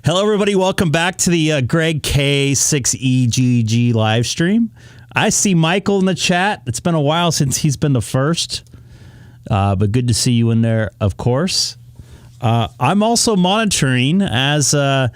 Hello, everybody. Welcome back to the Greg K6EGG live stream. I see Michael in the chat. It's been a while since he's been the first, but good to see you in there, of course. I'm also monitoring, as you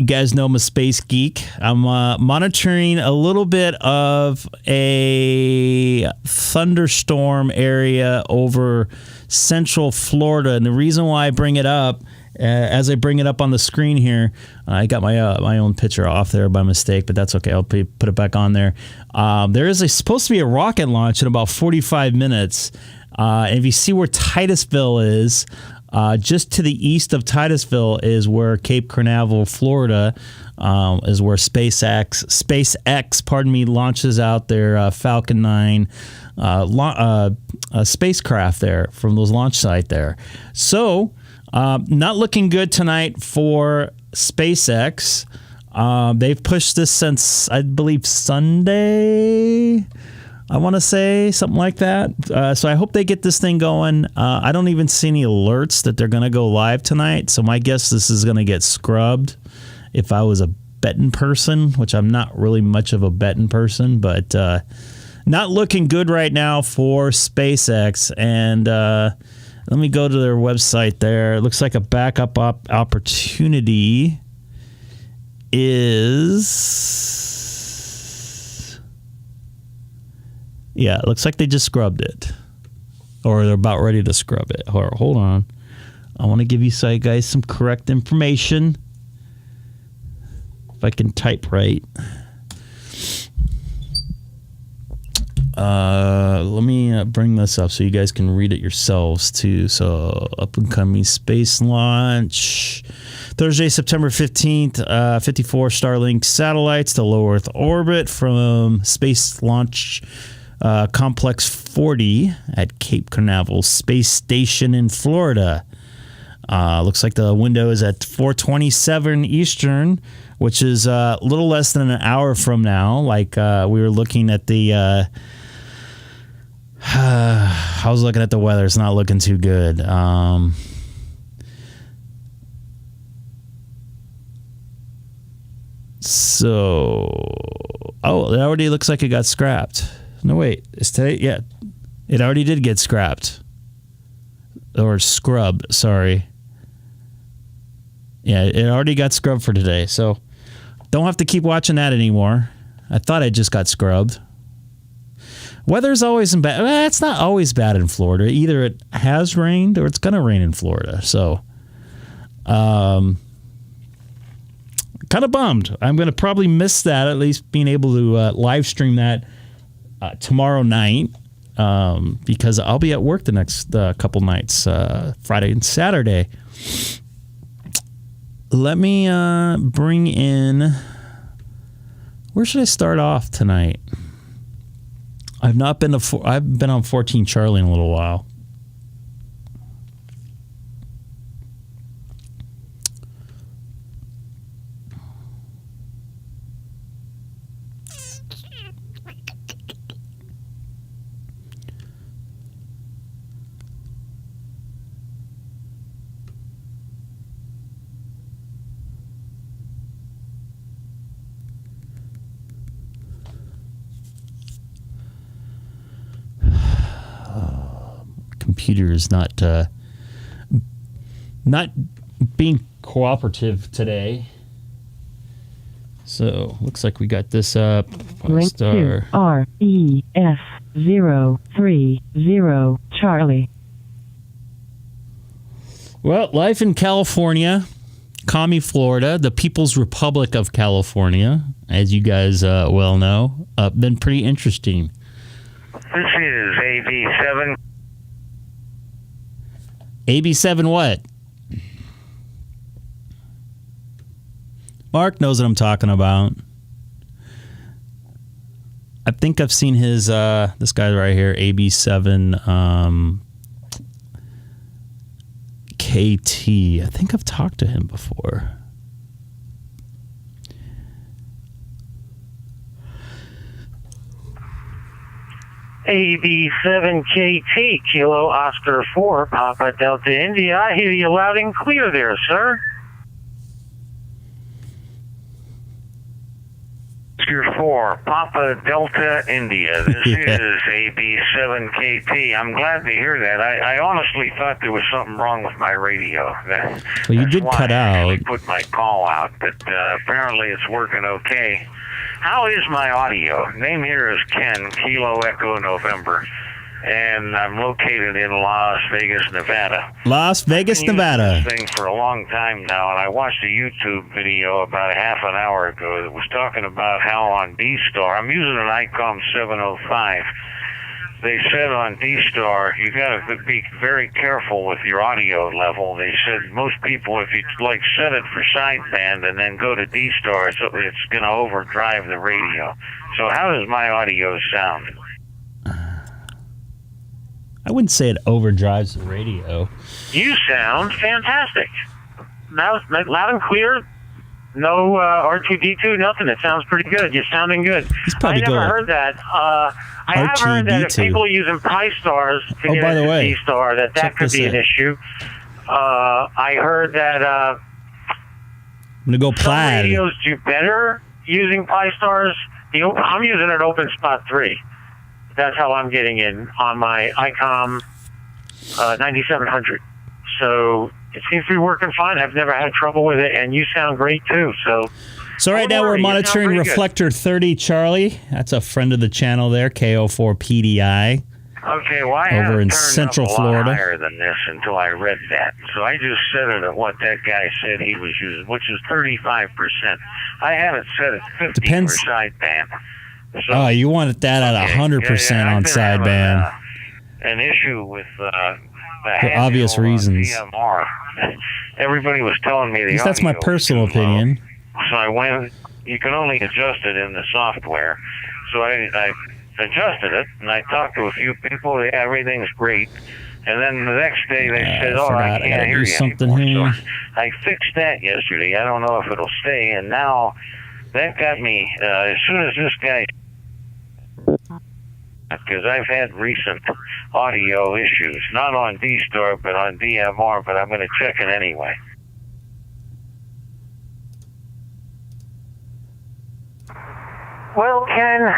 guys know, I'm a space geek. I'm monitoring a little bit of a thunderstorm area over central Florida. And the reason why I bring it up, as I bring it up on the screen here, I got my own picture off there by mistake, but that's okay. I'll put it back on there. There is supposed to be a rocket launch in about 45 minutes. And if you see where Titusville is, just to the east of Titusville is where Cape Canaveral, Florida, is where SpaceX, launches out their Falcon 9 spacecraft there from those launch site there. So, not looking good tonight for SpaceX. They've pushed this since, I believe, Sunday, I want to say, something like that. So I hope they get this thing going. I don't even see any alerts that they're going to go live tonight. So my guess this is going to get scrubbed if I was a betting person, which I'm not really much of a betting person, but not looking good right now for SpaceX. And let me go to their website there. It looks like a backup opportunity is... Yeah, it looks like they just scrubbed it. Or they're about ready to scrub it. Hold on. I want to give you guys some correct information. If I can type right. Let me bring this up so you guys can read it yourselves too. So, up and coming space launch. Thursday, September 15th, 54 Starlink satellites to low Earth orbit from Space Launch Complex 40 at Cape Canaveral Space Station in Florida. Looks like the window is at 4:27 Eastern, which is a little less than an hour from now. Like we were looking at the... I was looking at the weather. It's not looking too good. So... Oh, it already looks like it got scrapped. No, wait. Is today? Yeah. It already did get scrapped. Or scrubbed, sorry. Yeah, it already got scrubbed for today. So, don't have to keep watching that anymore. I thought it just got scrubbed. Weather's always bad. Well, it's not always bad in Florida. Either it has rained or it's going to rain in Florida. So, kind of bummed. I'm going to probably miss that, at least being able to live stream that tomorrow night, because I'll be at work the next couple nights, Friday and Saturday. Let me bring in... Where should I start off tonight? I've not been I've been on 14 Charlie in a little while. Computer is not being cooperative today. So looks like we got this up. Link to REF030 Charlie. Well, life in California, Commie, Florida, the People's Republic of California, as you guys well know, been pretty interesting. This is AB7. AB7 what? Mark knows what I'm talking about. I think I've seen his, this guy right here, AB7 KT. I think I've talked to him before. AB7KT, Kilo Oscar 4, Papa Delta India. I hear you loud and clear there, sir. Oscar 4, Papa Delta India. This is AB7KT. I'm glad to hear that. I honestly thought there was something wrong with my radio. Well, you did cut out. I put my call out, but apparently it's working okay. How is my audio? Name here is Ken, Kilo Echo November, and I'm located in Las Vegas, Nevada. Las Vegas, Nevada. I've been using this thing for a long time now, and I watched a YouTube video about a half an hour ago that was talking about how on DStar, I'm using an Icom 705. They said on DStar, you got to be very careful with your audio level. They said most people, if you set it for sideband and then go to DStar, it's going to overdrive the radio. So how does my audio sound? I wouldn't say it overdrives the radio. You sound fantastic. Now, loud and clear. No R2D2, nothing. It sounds pretty good. You're sounding good. I never heard that. I have heard that if people are using Pi-Stars to get into D-Star, that could be an issue. I heard that I'm going to go Plaid. Some radios do better using Pi-Stars. I'm using an Open Spot 3. That's how I'm getting in on my Icom 9700. So it seems to be working fine. I've never had trouble with it, and you sound great too. So right now we're monitoring Reflector 30 Charlie. That's a friend of the channel there, KO4PDI. Okay, well, I over in turned Central up a Florida. lot higher than this until I read that. So I just set it at what that guy said he was using, which is 35%. I haven't set it 50 Depends. for sideband. So, you want that at 100% on sideband. An issue with for obvious reasons. DMR. Everybody was telling me that's my personal opinion. So I went. You can only adjust it in the software. So I adjusted it, and I talked to a few people. Yeah, everything's great. And then the next day they said, I can't hear you anymore. So I fixed that yesterday. I don't know if it'll stay. And now that got me, as soon as this guy, because I've had recent audio issues, not on DStar, but on DMR, but I'm going to check it anyway. Well, Ken,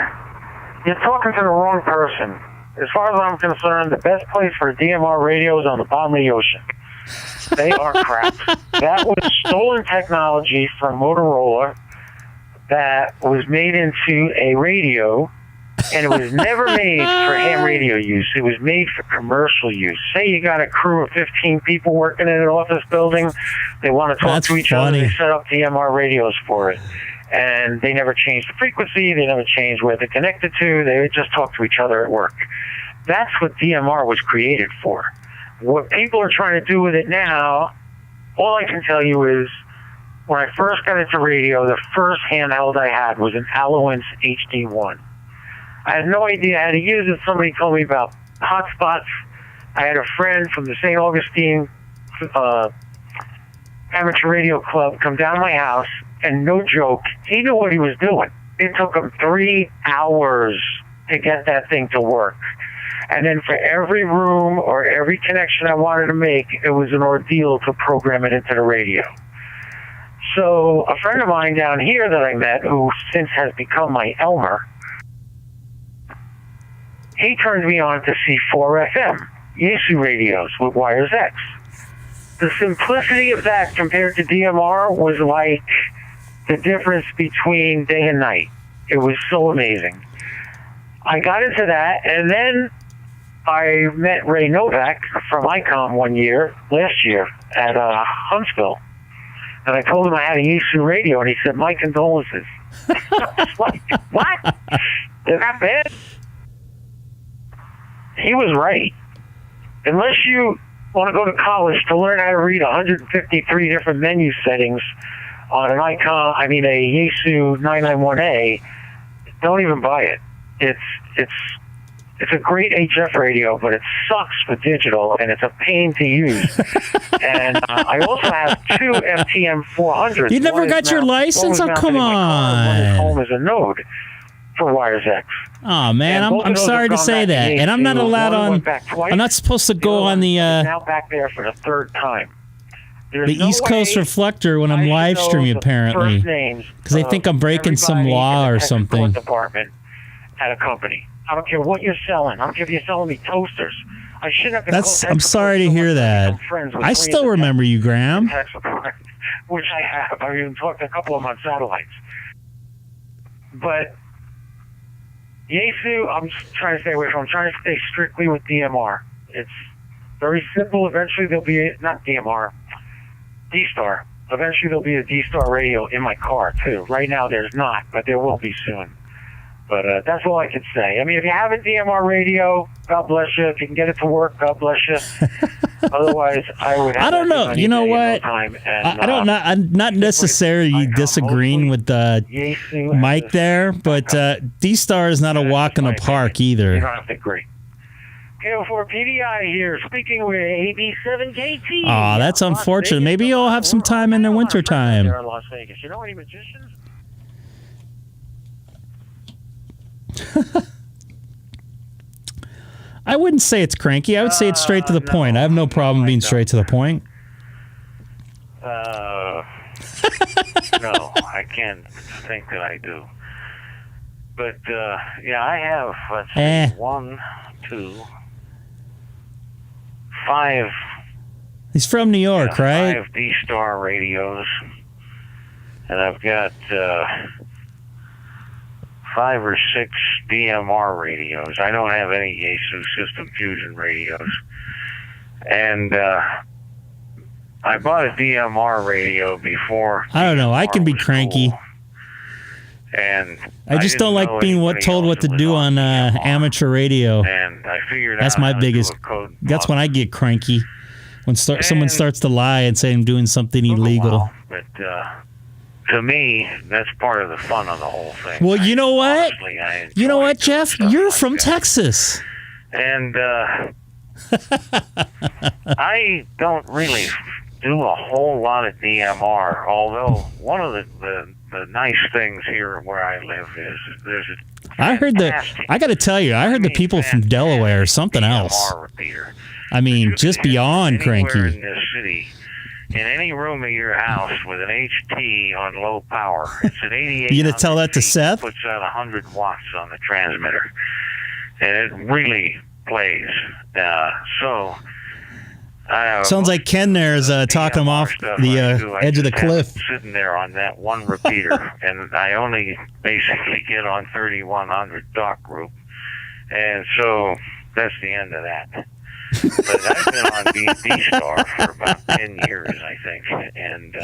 you're talking to the wrong person. As far as I'm concerned, the best place for a DMR radio is on the bottom of the ocean. They are crap. That was stolen technology from Motorola that was made into a radio, and it was never made for ham radio use. It was made for commercial use. Say you got a crew of 15 people working in an office building. They want to talk to each other. They set up DMR radios for it. And they never changed the frequency. They never changed where they're connected to. They would just talk to each other at work. That's what DMR was created for. What people are trying to do with it now, all I can tell you is, when I first got into radio, the first handheld I had was an Allowance HD1. I had no idea how to use it. Somebody told me about hotspots. I had a friend from the St. Augustine Amateur Radio Club come down to my house, and no joke, he knew what he was doing. It took him 3 hours to get that thing to work. And then for every room or every connection I wanted to make, it was an ordeal to program it into the radio. So a friend of mine down here that I met, who since has become my Elmer, he turned me on to C4 FM, Yaesu radios with Wires X. The simplicity of that compared to DMR was like the difference between day and night. It was so amazing. I got into that, and then I met Ray Novak from Icom last year at Huntsville. And I told him I had a Yaesu radio, and he said, "My condolences." I was like, what? Is that bad? He was right. Unless you want to go to college to learn how to read 153 different menu settings on an a Yaesu 991A, don't even buy it. It's a great HF radio, but it sucks for digital, and it's a pain to use. And I also have 2 MTM 400s. You never got your license? Oh, come on. Home is a node for Wires X. Oh, man, I'm sorry to say that. And I'm not allowed on... I'm not supposed to go on the... now back there for the 3rd time. The East Coast Reflector when I'm live streaming, apparently. Because they think I'm breaking some law or something. Department at a company. I don't care what you're selling. I don't care if you're selling me toasters. I should have. I'm sorry to hear that. I still remember you, Graham. Which I have. I've even talked to a couple of them on satellites. But Yaesu, I'm trying to stay away from. I'm trying to stay strictly with DMR. It's very simple. Eventually there'll be not DMR, DStar. Eventually there'll be a DStar radio in my car too. Right now there's not, but there will be soon. But that's all I can say. I mean, if you have a DMR radio, God bless you. If you can get it to work, God bless you. Otherwise, I would have... I don't know. You know what? I'm not necessarily disagreeing with Mike there, but DStar is not a walk in the park either. You don't have to agree. KO4 PDI here, speaking with AB7KT. Oh, that's unfortunate. Maybe you'll have some time in the wintertime. There in Las Vegas. You know any magicians? I wouldn't say it's cranky. I would say it's straight to the point. I have no problem being straight to the point. No, I can't think that I do. But, yeah, I have, let's see, 1, 2, 5. He's from New York, right? 5 DStar radios. And I've got 5 or 6 DMR radios. I don't have any Yaesu System Fusion radios. And I bought a DMR radio before. I don't know. I can be cranky. Cool. And I just don't like being told what to do on amateur radio. And I figured that's my biggest. That's when I get cranky. When someone starts to lie and say I'm doing something illegal. But to me, that's part of the fun of the whole thing. Well, you know what? You know what, Jeff? You're from Texas. And I don't really do a whole lot of DMR, although one of the nice things here where I live is there's a I got to tell you, I heard the people from Delaware or something else. Repeater. I mean, just beyond cranky. In this city, in any room of your house with an HT on low power, it's an 88. You gonna tell that to Seth? Puts out 100 watts on the transmitter, and it really plays. Sounds like Ken there is talking him off the edge of the cliff. Sitting there on that one repeater, and I only basically get on 3100 dock group, and so that's the end of that. But I've been on DStar for about 10 years, I think, and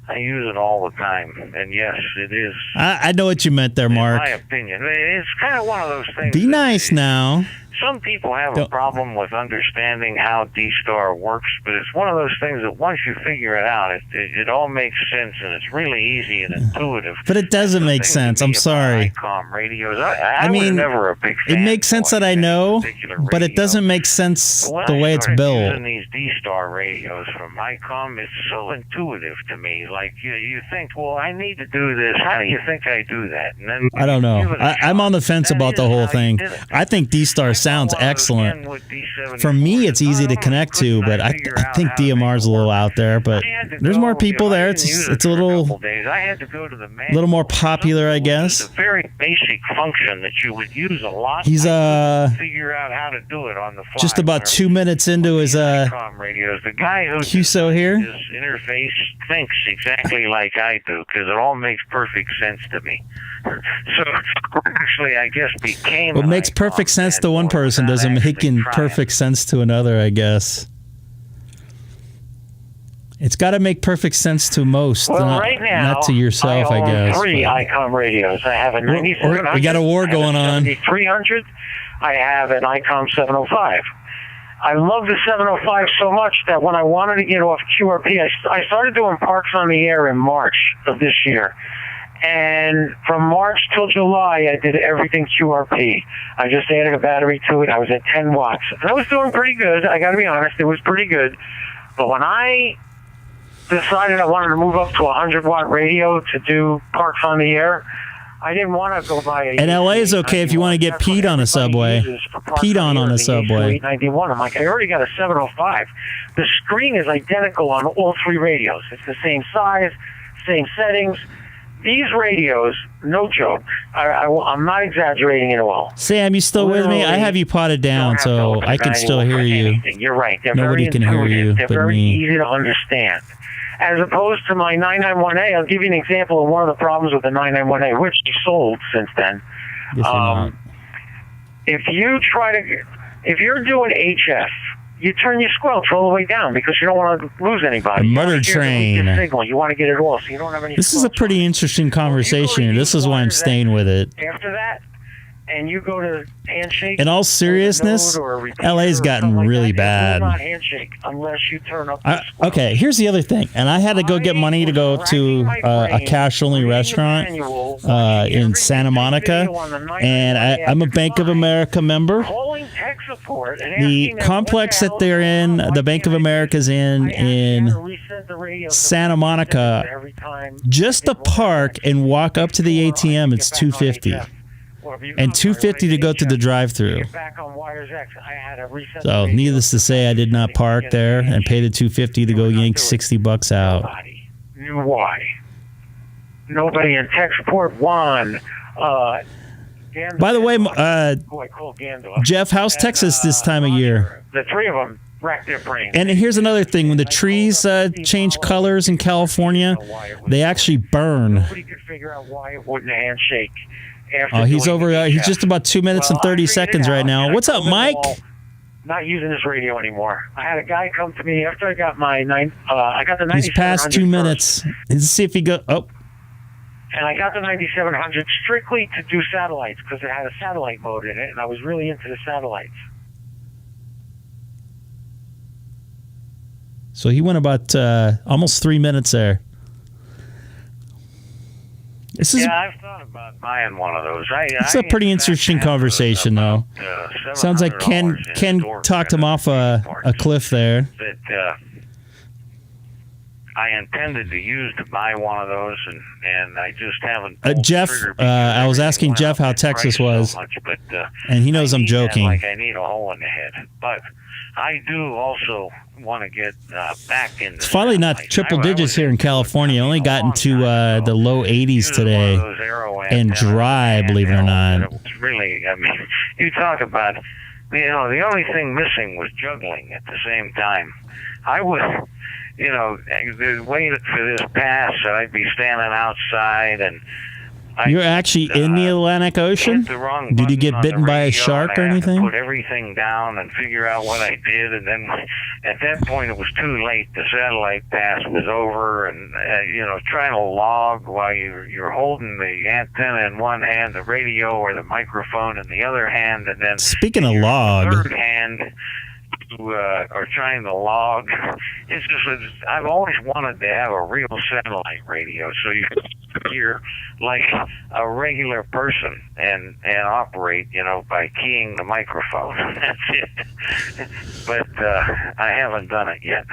I use it all the time. And yes, it is. I know what you meant there, Mark. In my opinion, it's kind of one of those things. Be nice now. some people have a problem with understanding how DStar works, but it's one of those things that once you figure it out, it all makes sense, and it's really easy and intuitive. But it doesn't make sense. I'm sorry. Icom radios. I mean, was never a big fan. It makes sense that I know, but it doesn't make sense the way it's built. Using these DStar radios from Icom, it's so intuitive to me. Like you think, well, I need to do this. How do you think I do that? And then I don't know. I'm on the fence about the whole thing. I think DStar sounds excellent. For me, it's easy to connect to, but I think DMR's a little out there. But there's more people there. It's a little more popular, I guess. It's a very basic function that you would use a lot. He's figure out how to do it on the fly. Just about 2 minutes into his radios. The guy who QSO here. His interface thinks exactly like I do, because it all makes perfect sense to me. So actually, I guess became. What makes perfect sense to one person doesn't make perfect sense to another, I guess. It's got to make perfect sense to most, right now, not to yourself, I guess. I own 3 Icom radios. I have a 9700. We got a war going on. 300. I have an Icom 705. I love the 705 so much that when I wanted to get off QRP, I started doing Parks on the Air in March of this year. And from March till July, I did everything QRP. I just added a battery to it. I was at 10 watts. And I was doing pretty good. I got to be honest, it was pretty good. But when I decided I wanted to move up to a 100-watt radio to do Parks on the Air, I didn't want to go buy a... And LA is okay if you want to get peed on a subway. Peed on a subway. 891. I'm like, I already got a 705. The screen is identical on all 3 radios. It's the same size, same settings. These radios, no joke, I'm not exaggerating at all. Sam, you still with me? I have you potted down, so I can still hear you. You're right. Nobody can hear you They're very easy to understand. As opposed to my 991A, I'll give you an example of one of the problems with the 991A, which is sold since then. If you're doing HF, you turn your squelch all the way down because you don't want to lose anybody. The murder train. Signal. You want to get it all, so you don't have any. This is a pretty interesting conversation. This is why I'm staying with it. After that, and you go to handshake. In all seriousness, LA's gotten really bad. Not handshake unless you turn up. Okay, here's the other thing, and I had to go get money to go to a cash-only restaurant in Santa Monica, and I'm a Bank of America member. The complex that they're in, the Bank of America's in Santa Monica, just to park and walk up to the ATM, it's $250. And $250 to go through the drive-through. So, needless to say, I did not park there and pay the $250 to go yank $60 out. Nobody knew why. Nobody in tech support won. By the way, Jeff, how's Texas this time of year? The 3 of them racked their brains. And here's another thing: when the trees change colors in California, they actually burn. Nobody could figure out why it wouldn't handshake. He's over. He's just about 2 minutes and 30 seconds right now. What's up, Mike? Not using this radio anymore. I had a guy come to me after I got my I got the 9700. He's past 2 minutes. Let's see if he go. Oh. And I got the 9700 strictly to do satellites because it had a satellite mode in it, and I was really into the satellites. So he went about almost 3 minutes there. I've thought about buying one of those. It's a pretty interesting conversation, though. Sounds like Ken talked him off a cliff there. That I intended to use to buy one of those, and I just haven't. Jeff, I was asking Jeff how Texas was, and he knows I'm joking. Like I need a hole in the head, but I do also want to get back in. It's finally not triple digits here in California. Only got into the low 80s today, and dry, believe it or not. It's really, I mean, you talk about, the only thing missing was juggling at the same time. I would, wait for this pass, so I'd be standing outside, and You're actually in the Atlantic Ocean? Did you get bitten by a shark or anything? Put everything down and figure out what I did, and then at that point it was too late. The satellite pass was over, and trying to log while you're holding the antenna in one hand, the radio or the microphone in the other hand, and then speaking of log, third hand. Are trying to log. It's just I've always wanted to have a real satellite radio, so you can hear like a regular person and operate, by keying the microphone. That's it. But I haven't done it yet.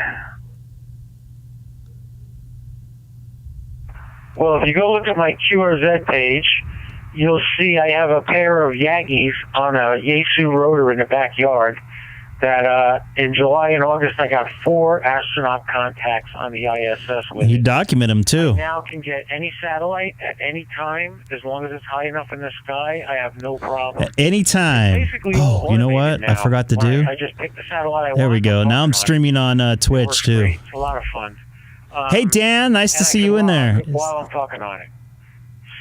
Well, if you go look at my QRZ page, you'll see I have a pair of Yagis on a Yaesu rotor in the backyard. That in July and August I got 4 astronaut contacts on the ISS with you it. document them too. I now can get any satellite at any time as long as it's high enough in the sky. I have no problem. At any time. Oh, you know what? Now. I forgot to do. I just picked the satellite I want. There we go. Now I'm streaming on Twitch too. Great. It's a lot of fun. Hey Dan, nice to see you in there. While I'm talking on it.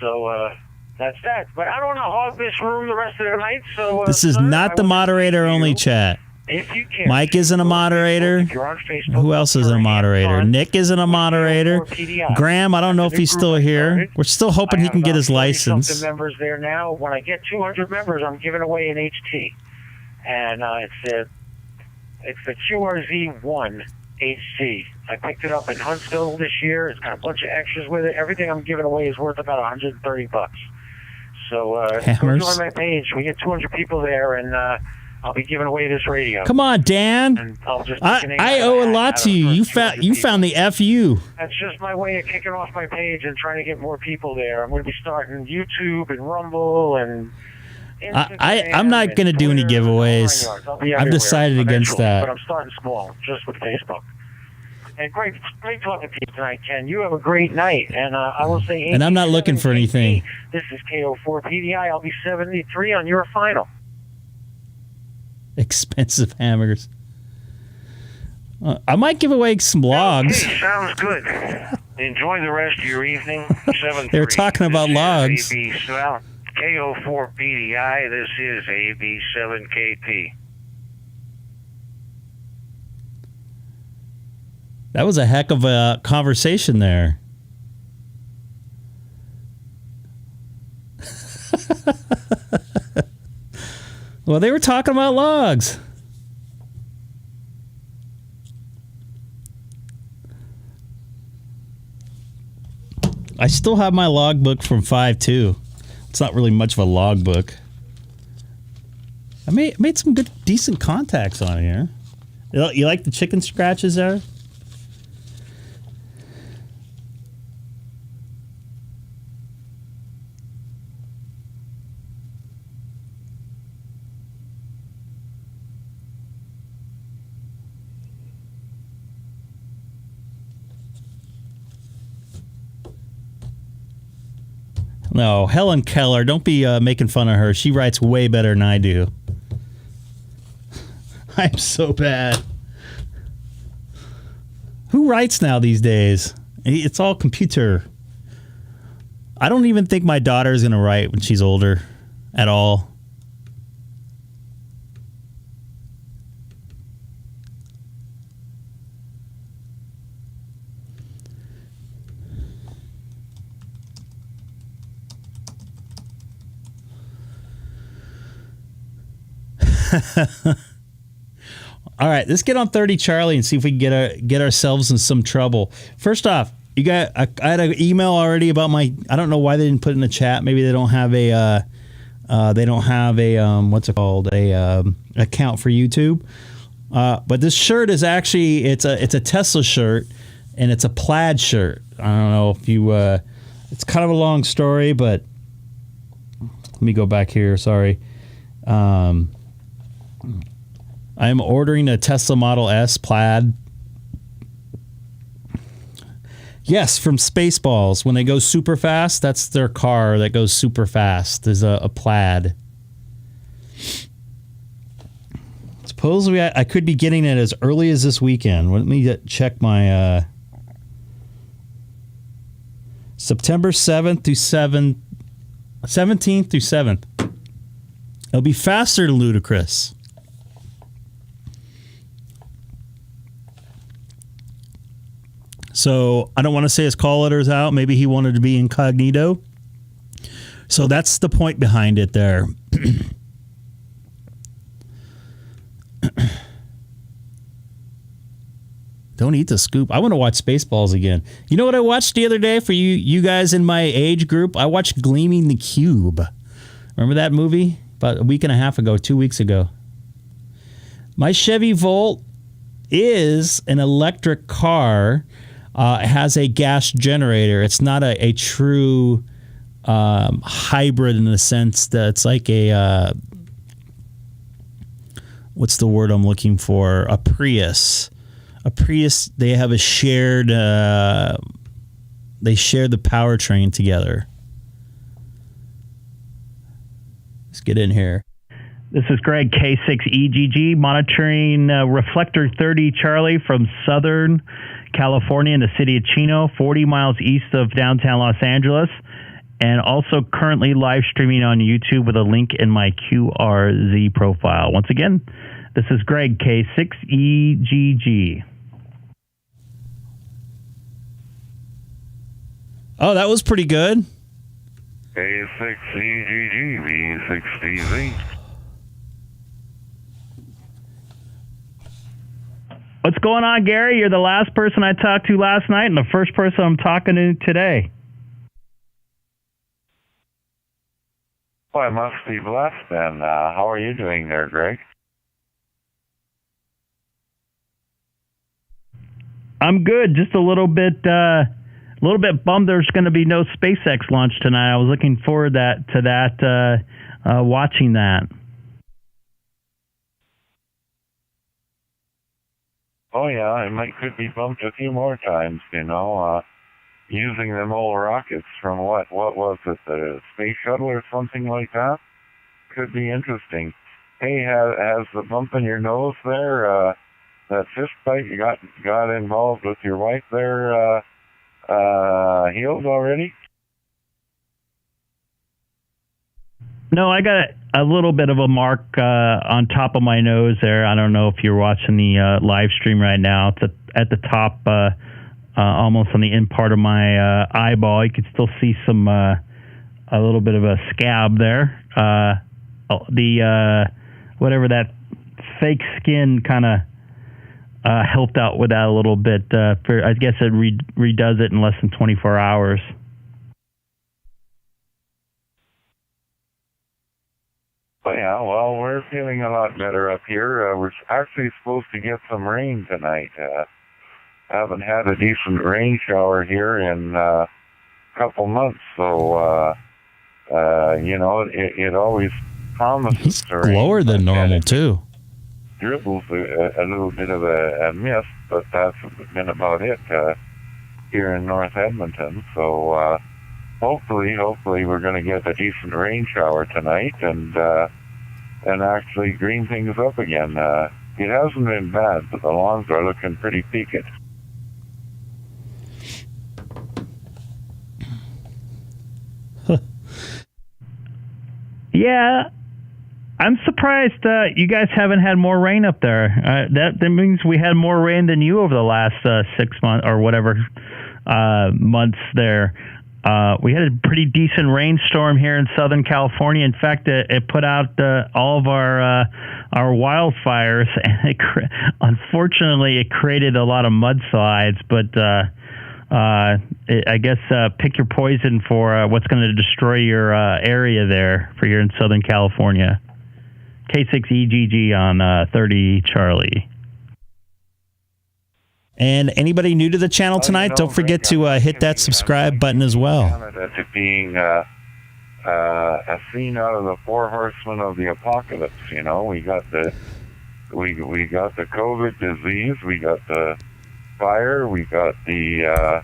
So that's that. But I don't want to hog this room the rest of the night. So this is not the moderator only chat. If you can, Mike isn't a moderator. If you're on Facebook, who else isn't a moderator? Nick isn't a moderator. Graham, I don't know if he's still here. We're still hoping he can get his license. Members there now. When I get 200 members, I'm giving away an HT, and it's the QRZ1 HT. I picked it up in Huntsville this year. It's got a bunch of extras with it. Everything I'm giving away is worth about $130. So go join my page. We get 200 people there, and I'll be giving away this radio. Come on, Dan. And I'll just I owe a lot to you. You found the FU. That's just my way of kicking off my page and trying to get more people there. I'm going to be starting YouTube and Rumble and I'm not going to do any giveaways. I've decided against that. But I'm starting small, just with Facebook. And great talking to you tonight, Ken. You have a great night. And I will say... And I'm not looking for anything. This is KO4PDI. I'll be 73 on your final. Expensive hammers. I might give away some logs. Okay, sounds good. Enjoy the rest of your evening. They were talking about logs. KO4PDI, this is AB7KT. That was a heck of a conversation there. Well, they were talking about logs. I still have my logbook from 5.2. It's not really much of a logbook. I made some good, decent contacts on here. You like the chicken scratches there? No, Helen Keller, don't be making fun of her. She writes way better than I do. I'm so bad. Who writes now these days? It's all computer. I don't even think my daughter is going to write when she's older at all. All right, let's get on 30 Charlie and see if we can get ourselves in some trouble. First off, I had an email already about my. I don't know why they didn't put it in the chat. Maybe they don't have a what's it called, account for YouTube. But this shirt is actually it's a Tesla shirt, and it's a plaid shirt. I don't know if you. It's kind of a long story, but let me go back here. Sorry. I am ordering a Tesla Model S plaid. Yes, from Spaceballs. When they go super fast, that's their car that goes super fast. There's a plaid. Supposedly, I could be getting it as early as this weekend. Let me check my September 7th through 17th through 7th. It'll be faster than Ludacris. So I don't want to say his call letters out. Maybe he wanted to be incognito. So that's the point behind it there. Don't eat the scoop. I want to watch Spaceballs again. You know what I watched the other day for you guys in my age group? I watched Gleaming the Cube. Remember that movie? About a week and a half ago, 2 weeks ago. My Chevy Volt is an electric car. It has a gas generator. It's not a true hybrid in the sense that it's like a... what's the word I'm looking for? A Prius. A Prius, they have a shared... they share the powertrain together. Let's get in here. This is Greg, K6EGG, monitoring Reflector 30 Charlie from Southern California in the city of Chino, 40 miles east of downtown Los Angeles, and also currently live streaming on YouTube with a link in my QRZ profile. Once again, this is Greg, K6EGG. Oh, that was pretty good. K6EGG, V6DZ. What's going on, Gary? You're the last person I talked to last night and the first person I'm talking to today. Well, I must be blessed then. How are you doing there, Greg? I'm good. Just a little bit bummed there's going to be no SpaceX launch tonight. I was looking forward to that, watching that. Oh, yeah, could be bumped a few more times, using them old rockets from what was it, the space shuttle or something like that? Could be interesting. Hey, has the bump in your nose there, that fist fight you got involved with your wife there, healed already? No, I got a little bit of a mark on top of my nose there. I don't know if you're watching the live stream right now. It's at the top, almost on the end part of my eyeball. You can still see some a little bit of a scab there. The whatever that fake skin kind of helped out with that a little bit. I guess it redoes it in less than 24 hours. Yeah, well, we're feeling a lot better up here. We're actually supposed to get some rain tonight. Haven't had a decent rain shower here in a couple months, so, it always promises to rain. Lower than normal, too. Dribbles a little bit of a mist, but that's been about it here in North Edmonton. So hopefully we're going to get a decent rain shower tonight and actually green things up again. It hasn't been bad, but the lawns are looking pretty peaked. Yeah. I'm surprised you guys haven't had more rain up there. That means we had more rain than you over the last 6 months or whatever months there. We had a pretty decent rainstorm here in Southern California. In fact, it put out all of our wildfires, and unfortunately, it created a lot of mudslides. But I guess pick your poison for what's going to destroy your area there for here in Southern California. K6EGG on 30 Charlie. And anybody new to the channel tonight, don't forget to hit that subscribe button as well. Canada to being a scene out of the Four Horsemen of the Apocalypse. We got the COVID disease, we got the fire, we got the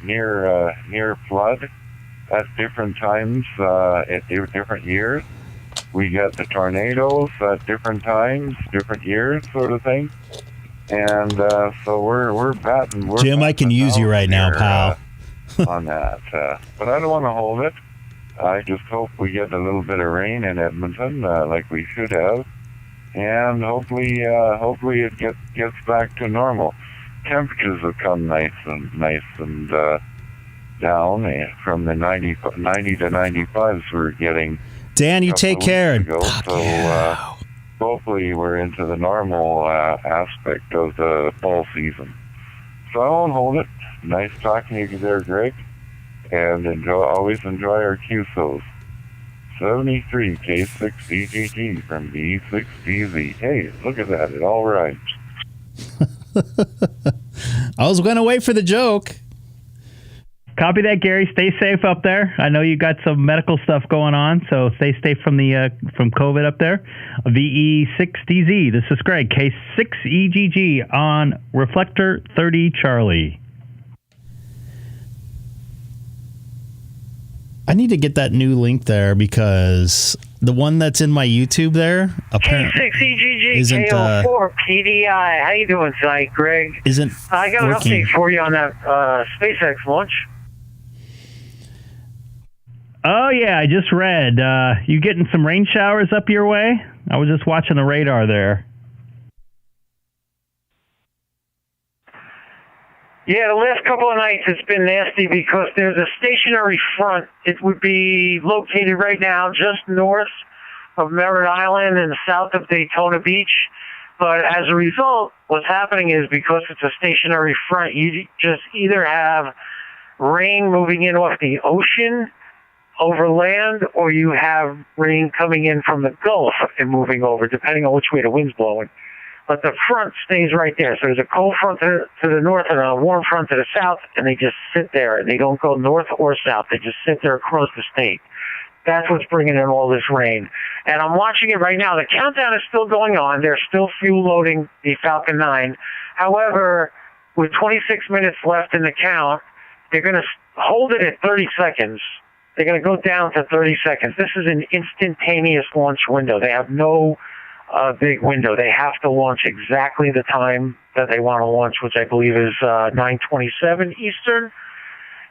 near flood at different times at different years. We got the tornadoes at different times, different years, sort of thing. And so we're batting. Jim, I can use you right now, pal. On that, but I don't want to hold it. I just hope we get a little bit of rain in Edmonton, like we should have, and hopefully it gets back to normal. Temperatures have come nice and down from the 90 to 95s we're getting. Dan, you take care. Hopefully we're into the normal aspect of the fall season. So I won't hold it. Nice talking to you there, Greg. And always enjoy our QSOs. 73 K6EGG from B6DZ. Hey, look at that. It all rhymes. I was going to wait for the joke. Copy that, Gary. Stay safe up there. I know you got some medical stuff going on, so stay safe from COVID up there. VE6DZ. This is Greg. K6EGG on Reflector 30 Charlie. I need to get that new link there because the one that's in my YouTube there apparently K6EGG isn't K04 PDI. How you doing tonight, Greg? Isn't I got an update for you on that SpaceX launch. Oh, yeah, I just read. You getting some rain showers up your way? I was just watching the radar there. Yeah, the last couple of nights it's been nasty because there's a stationary front. It would be located right now just north of Merritt Island and south of Daytona Beach. But as a result, what's happening is because it's a stationary front, you just either have rain moving in off the ocean over land, or you have rain coming in from the Gulf and moving over, depending on which way the wind's blowing. But the front stays right there. So there's a cold front to the north and a warm front to the south, and they just sit there. And they don't go north or south. They just sit there across the state. That's what's bringing in all this rain. And I'm watching it right now. The countdown is still going on. They're still fuel loading the Falcon 9. However, with 26 minutes left in the count, they're going to hold it at 30 seconds. They're going to go down to 30 seconds. This is an instantaneous launch window. They have no big window. They have to launch exactly the time that they want to launch, which I believe is 9:27 Eastern.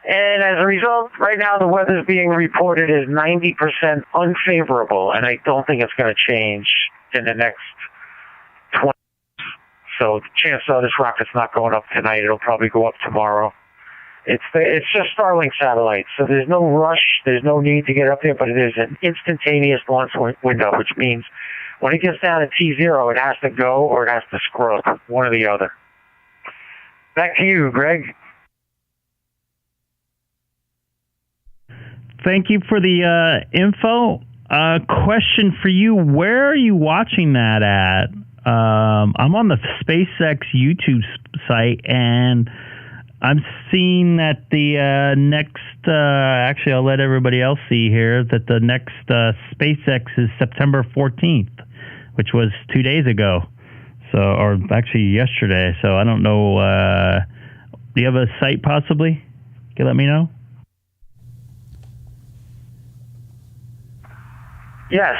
And as a result, right now the weather's being reported as 90% unfavorable, and I don't think it's going to change in the next 20 minutes. So the chances are this rocket's not going up tonight. It'll probably go up tomorrow. It's just Starlink satellites, so there's no rush. There's no need to get up there, but it is an instantaneous launch window, which means when it gets down to T0, it has to go or it has to scrub, one or the other. Back to you, Greg. Thank you for the info. Question for you: where are you watching that at? I'm on the SpaceX YouTube site, and I'm seeing that the next, actually I'll let everybody else see here, that the next SpaceX is September 14th, which was 2 days ago, so, or actually yesterday. So I don't know, do you have a site possibly? Can you let me know? Yes,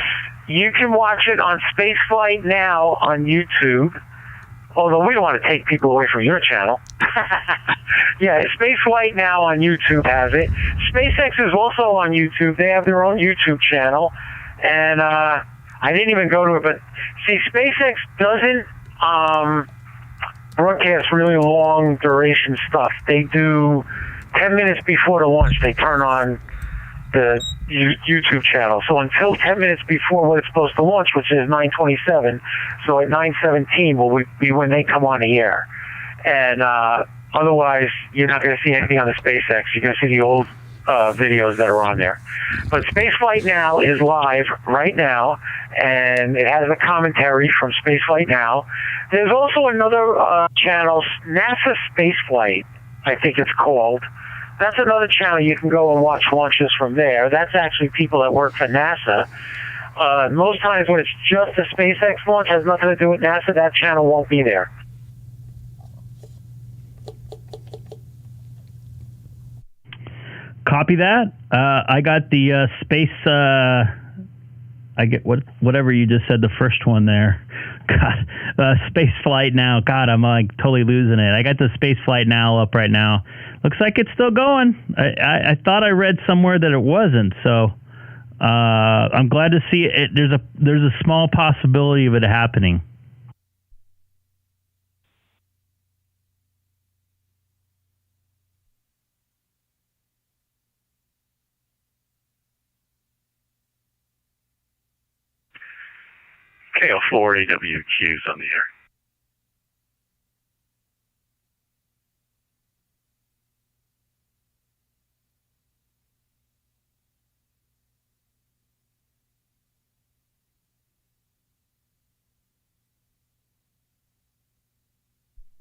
you can watch it on Spaceflight Now on YouTube. Although we don't want to take people away from your channel. Yeah, Spaceflight Now on YouTube has it. SpaceX is also on YouTube. They have their own YouTube channel. And I didn't even go to it, but see, SpaceX doesn't broadcast really long duration stuff. They do 10 minutes before the launch, they turn on the YouTube channel. So until 10 minutes before when it's supposed to launch, which is 9:27, so at 9:17 will be when they come on the air. And otherwise, you're not going to see anything on the SpaceX. You're going to see the old videos that are on there. But Spaceflight Now is live right now, and it has a commentary from Spaceflight Now. There's also another channel, NASA Spaceflight, I think it's called. That's another channel you can go and watch launches from there. That's actually people that work for NASA. Most times when it's just a SpaceX launch, has nothing to do with NASA, that channel won't be there. Copy that. I got the space. I get whatever you just said. The first one there. God, Space Flight Now. God, I'm like totally losing it. I got the Space Flight Now up right now. Looks like it's still going. I thought I read somewhere that it wasn't. So I'm glad to see it. There's a small possibility of it happening. KO4AWQ's on the air.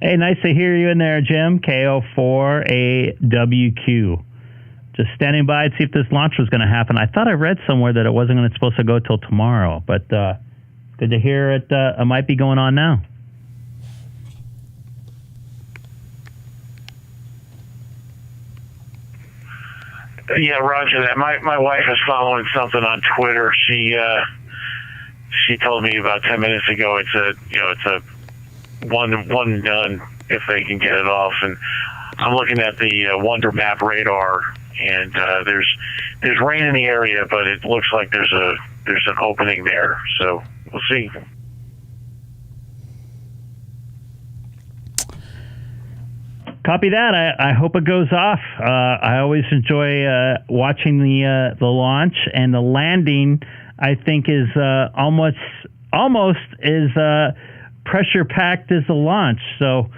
Hey, nice to hear you in there, Jim. KO4AWQ. Just standing by to see if this launch was going to happen. I thought I read somewhere that it wasn't supposed to go till tomorrow, but good to hear it might be going on now. Yeah, Roger that. My wife is following something on Twitter. She told me about 10 minutes ago it's a one and done if they can get it off. And I'm looking at the Wonder Map radar, and there's rain in the area, but it looks like there's an opening there. So we'll see. Copy that. I hope it goes off. I always enjoy watching the launch, and the landing, I think, is almost as pressure packed as the launch. So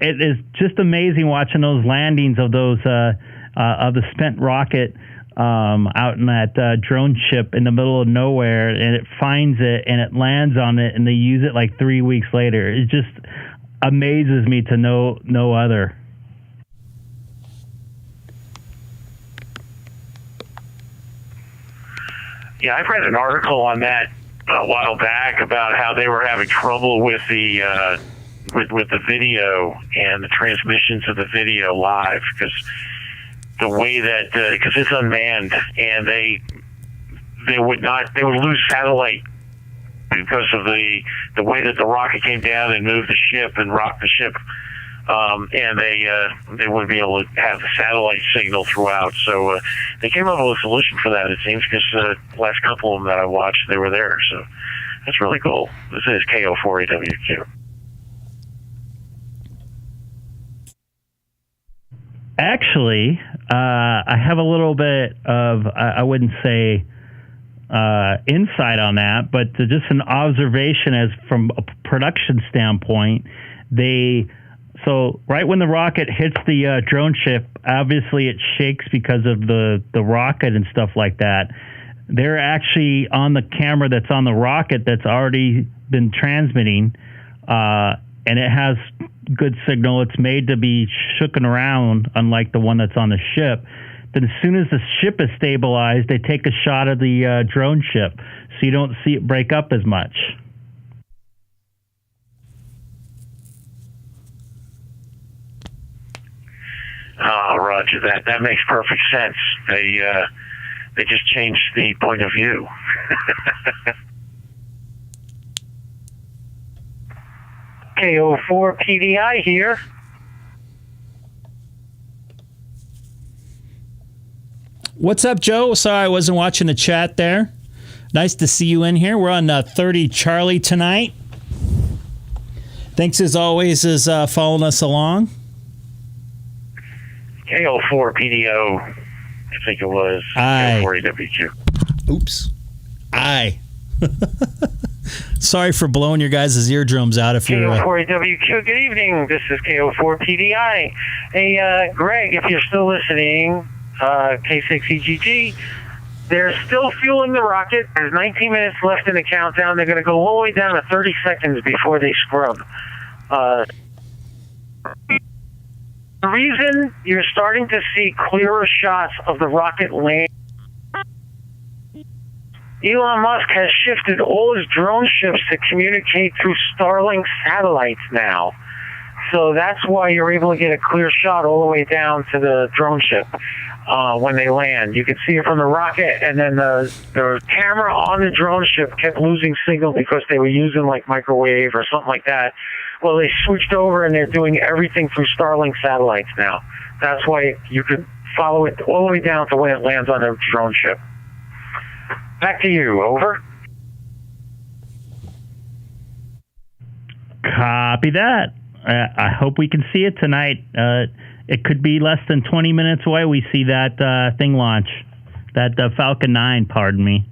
it is just amazing watching those landings of those of the spent rocket out in that drone ship in the middle of nowhere, and it finds it and it lands on it, and they use it like 3 weeks later. It just amazes me to no other. Yeah, I've read an article on that a while back about how they were having trouble with the with the video and the transmissions of the video live, because the way that because it's unmanned, and they would lose satellite because of the way that the rocket came down and moved the ship and rocked the ship, and they wouldn't be able to have the satellite signal throughout. So they came up with a solution for that, it seems, because the last couple of them that I watched, they were there. So that's really cool. This is KO4AWQ. Actually, I have a little bit of, I wouldn't say insight on that, but just an observation as from a production standpoint. So right when the rocket hits the drone ship, obviously it shakes because of the rocket and stuff like that. They're actually on the camera that's on the rocket that's already been transmitting, and it has good signal. It's made to be shooken around, unlike the one that's on the ship. Then as soon as the ship is stabilized, they take a shot of the drone ship, so you don't see it break up as much. Oh, Roger that. That makes perfect sense. They just changed the point of view. KO4PDI here. What's up, Joe? Sorry I wasn't watching the chat there. Nice to see you in here. We're on 30 Charlie tonight. Thanks as always as following us along. KO4PDO, I think it was. Aye. KO4AWQ. Oops. Aye. Sorry for blowing your guys' eardrums out if you're... KO4AWQ, good evening. This is KO4PDI. Hey, Greg, if you're still listening, K6EGG, they're still fueling the rocket. There's 19 minutes left in the countdown. They're going to go all the way down to 30 seconds before they scrub. The reason you're starting to see clearer shots of the rocket land, Elon Musk has shifted all his drone ships to communicate through Starlink satellites now. So that's why you're able to get a clear shot all the way down to the drone ship when they land. You could see it from the rocket, and then the camera on the drone ship kept losing signal because they were using like microwave or something like that. Well, they switched over, and they're doing everything through Starlink satellites now. That's why you could follow it all the way down to when it lands on the drone ship. Back to you. Over. Copy that. I hope we can see it tonight. It could be less than 20 minutes away. We see that thing launch, that Falcon 9, pardon me.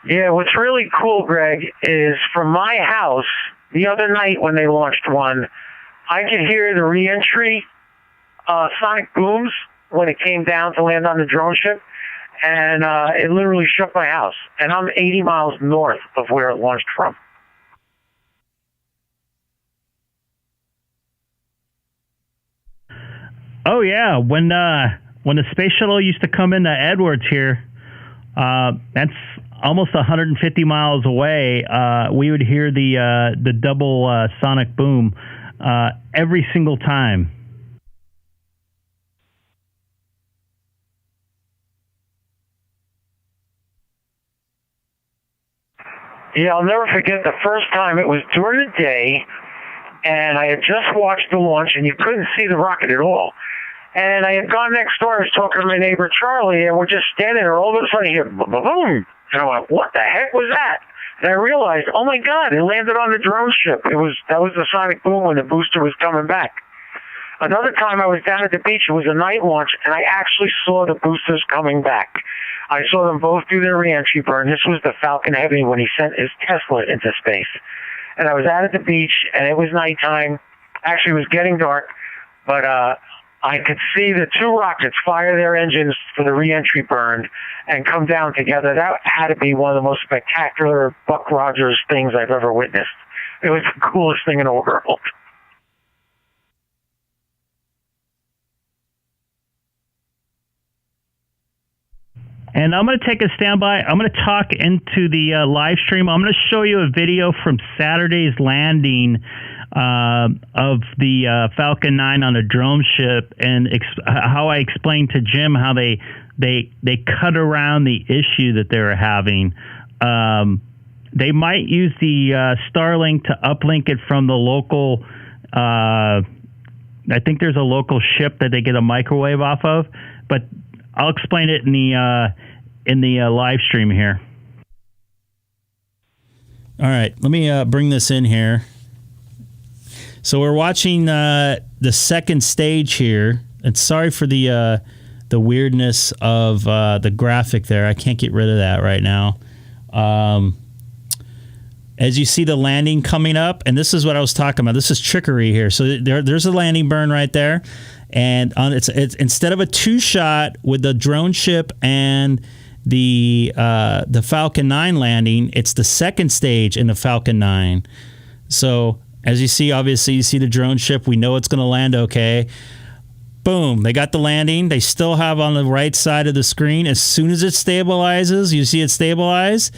Yeah, what's really cool, Greg, is from my house, the other night when they launched one, I could hear the re-entry sonic booms when it came down to land on the drone ship. And it literally shook my house. And I'm 80 miles north of where it launched from. Oh, yeah. When the space shuttle used to come into Edwards here, that's almost 150 miles away. We would hear the double sonic boom every single time. Yeah, I'll never forget the first time. It was during the day, and I had just watched the launch, and you couldn't see the rocket at all. And I had gone next door. I was talking to my neighbor, Charlie, and we're just standing there. All of a sudden, I hear boom. And I went, what the heck was that? And I realized, oh, my God, it landed on the drone ship. That was the sonic boom when the booster was coming back. Another time I was down at the beach, it was a night launch, and I actually saw the boosters coming back. I saw them both do their re-entry burn. This was the Falcon Heavy when he sent his Tesla into space. And I was out at the beach, and it was nighttime. Actually, it was getting dark, but I could see the two rockets fire their engines for the re-entry burn and come down together. That had to be one of the most spectacular Buck Rogers things I've ever witnessed. It was the coolest thing in the world. And I'm going to take a standby. I'm going to talk into the live stream. I'm going to show you a video from Saturday's landing of the Falcon 9 on a drone ship, and how I explained to Jim how they cut around the issue that they were having. They might use the Starlink to uplink it from the local. I think there's a local ship that they get a microwave off of, but I'll explain it in the live stream here. All right, let me bring this in here. So we're watching the second stage here, and sorry for the weirdness of the graphic there. I can't get rid of that right now. As you see the landing coming up, and this is what I was talking about. This is trickery here. So there's a landing burn right there. And it's instead of a two-shot with the drone ship and the Falcon 9 landing, it's the second stage in the Falcon 9. So as you see, obviously, you see the drone ship. We know it's going to land okay. Boom, they got the landing. They still have on the right side of the screen, as soon as it stabilizes, you see it stabilize.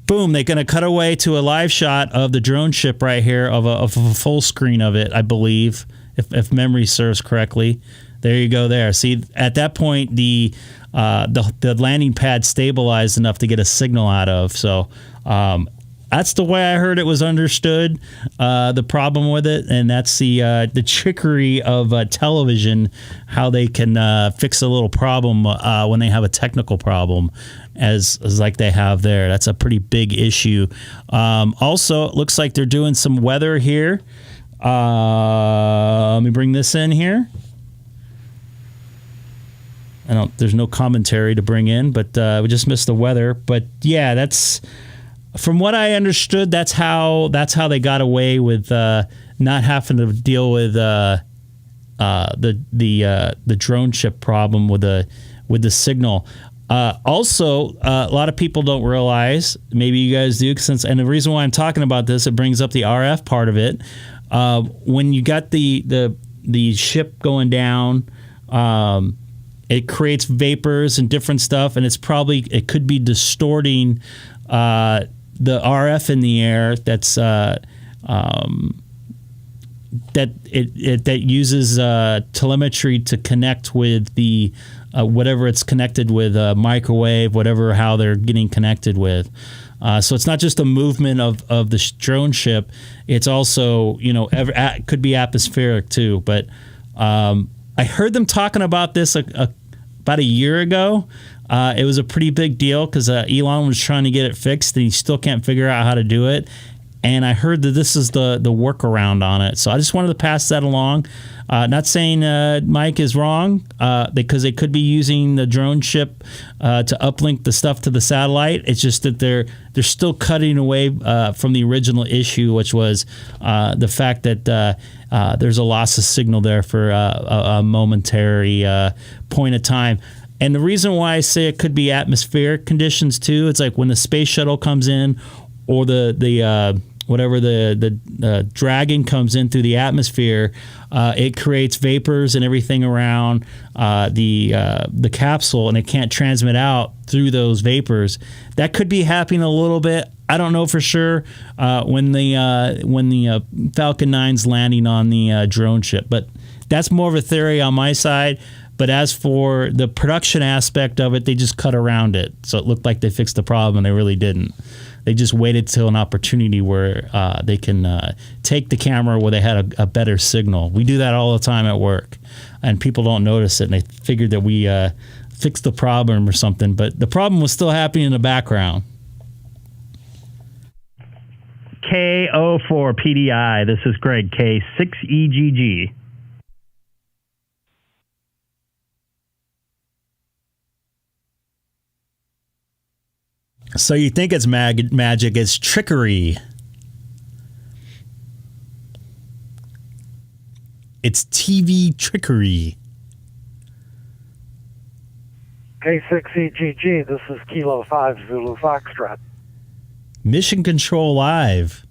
Boom, they're going to cut away to a live shot of the drone ship right here, of a full screen of it, I believe. If memory serves correctly. There you go there. See, at that point, the landing pad stabilized enough to get a signal out of. So that's the way I heard it was understood, the problem with it. And that's the trickery of television, how they can fix a little problem when they have a technical problem, as like they have there. That's a pretty big issue. Also, it looks like they're doing some weather here. Let me bring this in here. There's no commentary to bring in, but we just missed the weather. But yeah, that's, from what I understood, that's how they got away with not having to deal with the drone ship problem with the signal. Also, a lot of people don't realize, maybe you guys do, and the reason why I'm talking about this, it brings up the RF part of it. When you got the ship going down, it creates vapors and different stuff, and it could be distorting RF in the air that's that uses telemetry to connect with the whatever it's connected with, microwave, whatever, how they're getting connected with. So it's not just a movement of the drone ship. It's also, could be atmospheric too. But I heard them talking about this about a year ago. It was a pretty big deal because Elon was trying to get it fixed, and he still can't figure out how to do it. And I heard that this is the workaround on it. So I just wanted to pass that along. Not saying Mike is wrong, because they could be using the drone ship to uplink the stuff to the satellite. It's just that they're still cutting away from the original issue, which was the fact that there's a loss of signal there for a momentary point of time. And the reason why I say it could be atmospheric conditions too, it's like when the space shuttle comes in, or the Dragon comes in through the atmosphere, it creates vapors and everything around the capsule, and it can't transmit out through those vapors. That could be happening a little bit. I don't know for sure when the Falcon 9's landing on the drone ship, but that's more of a theory on my side. But as for the production aspect of it, they just cut around it, so it looked like they fixed the problem, and they really didn't. They just waited till an opportunity where they can take the camera where they had a better signal. We do that all the time at work, and people don't notice it, and they figured that we fixed the problem or something. But the problem was still happening in the background. K04PDI, this is Greg, K6EGG. So you think it's magic, it's trickery. It's TV trickery. K6EGG, this is Kilo 5 Zulu Foxtrot. Mission Control Live.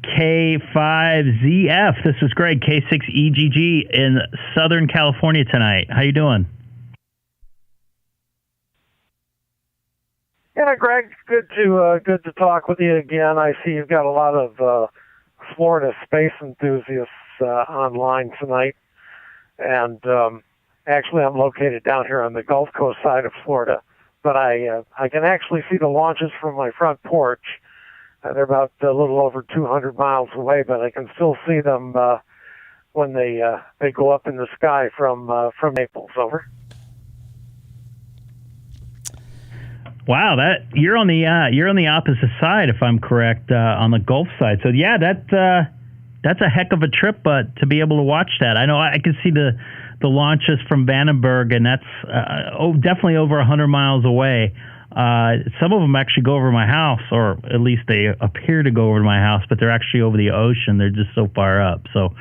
K5ZF, this is Greg, K6EGG in Southern California tonight. How you doing? Yeah, Greg, good to talk with you again. I see you've got a lot of Florida space enthusiasts online tonight, and actually I'm located down here on the Gulf Coast side of Florida, but I can actually see the launches from my front porch. They're about a little over 200 miles away, but I can still see them when they go up in the sky from Naples. Over. Wow, you're on the opposite side, if I'm correct, on the Gulf side. So yeah, that's a heck of a trip, but to be able to watch that, I know I can see the launches from Vandenberg, and that's definitely over 100 miles away. Some of them actually go over my house, or at least they appear to go over to my house, but they're actually over the ocean. They're just so far up. So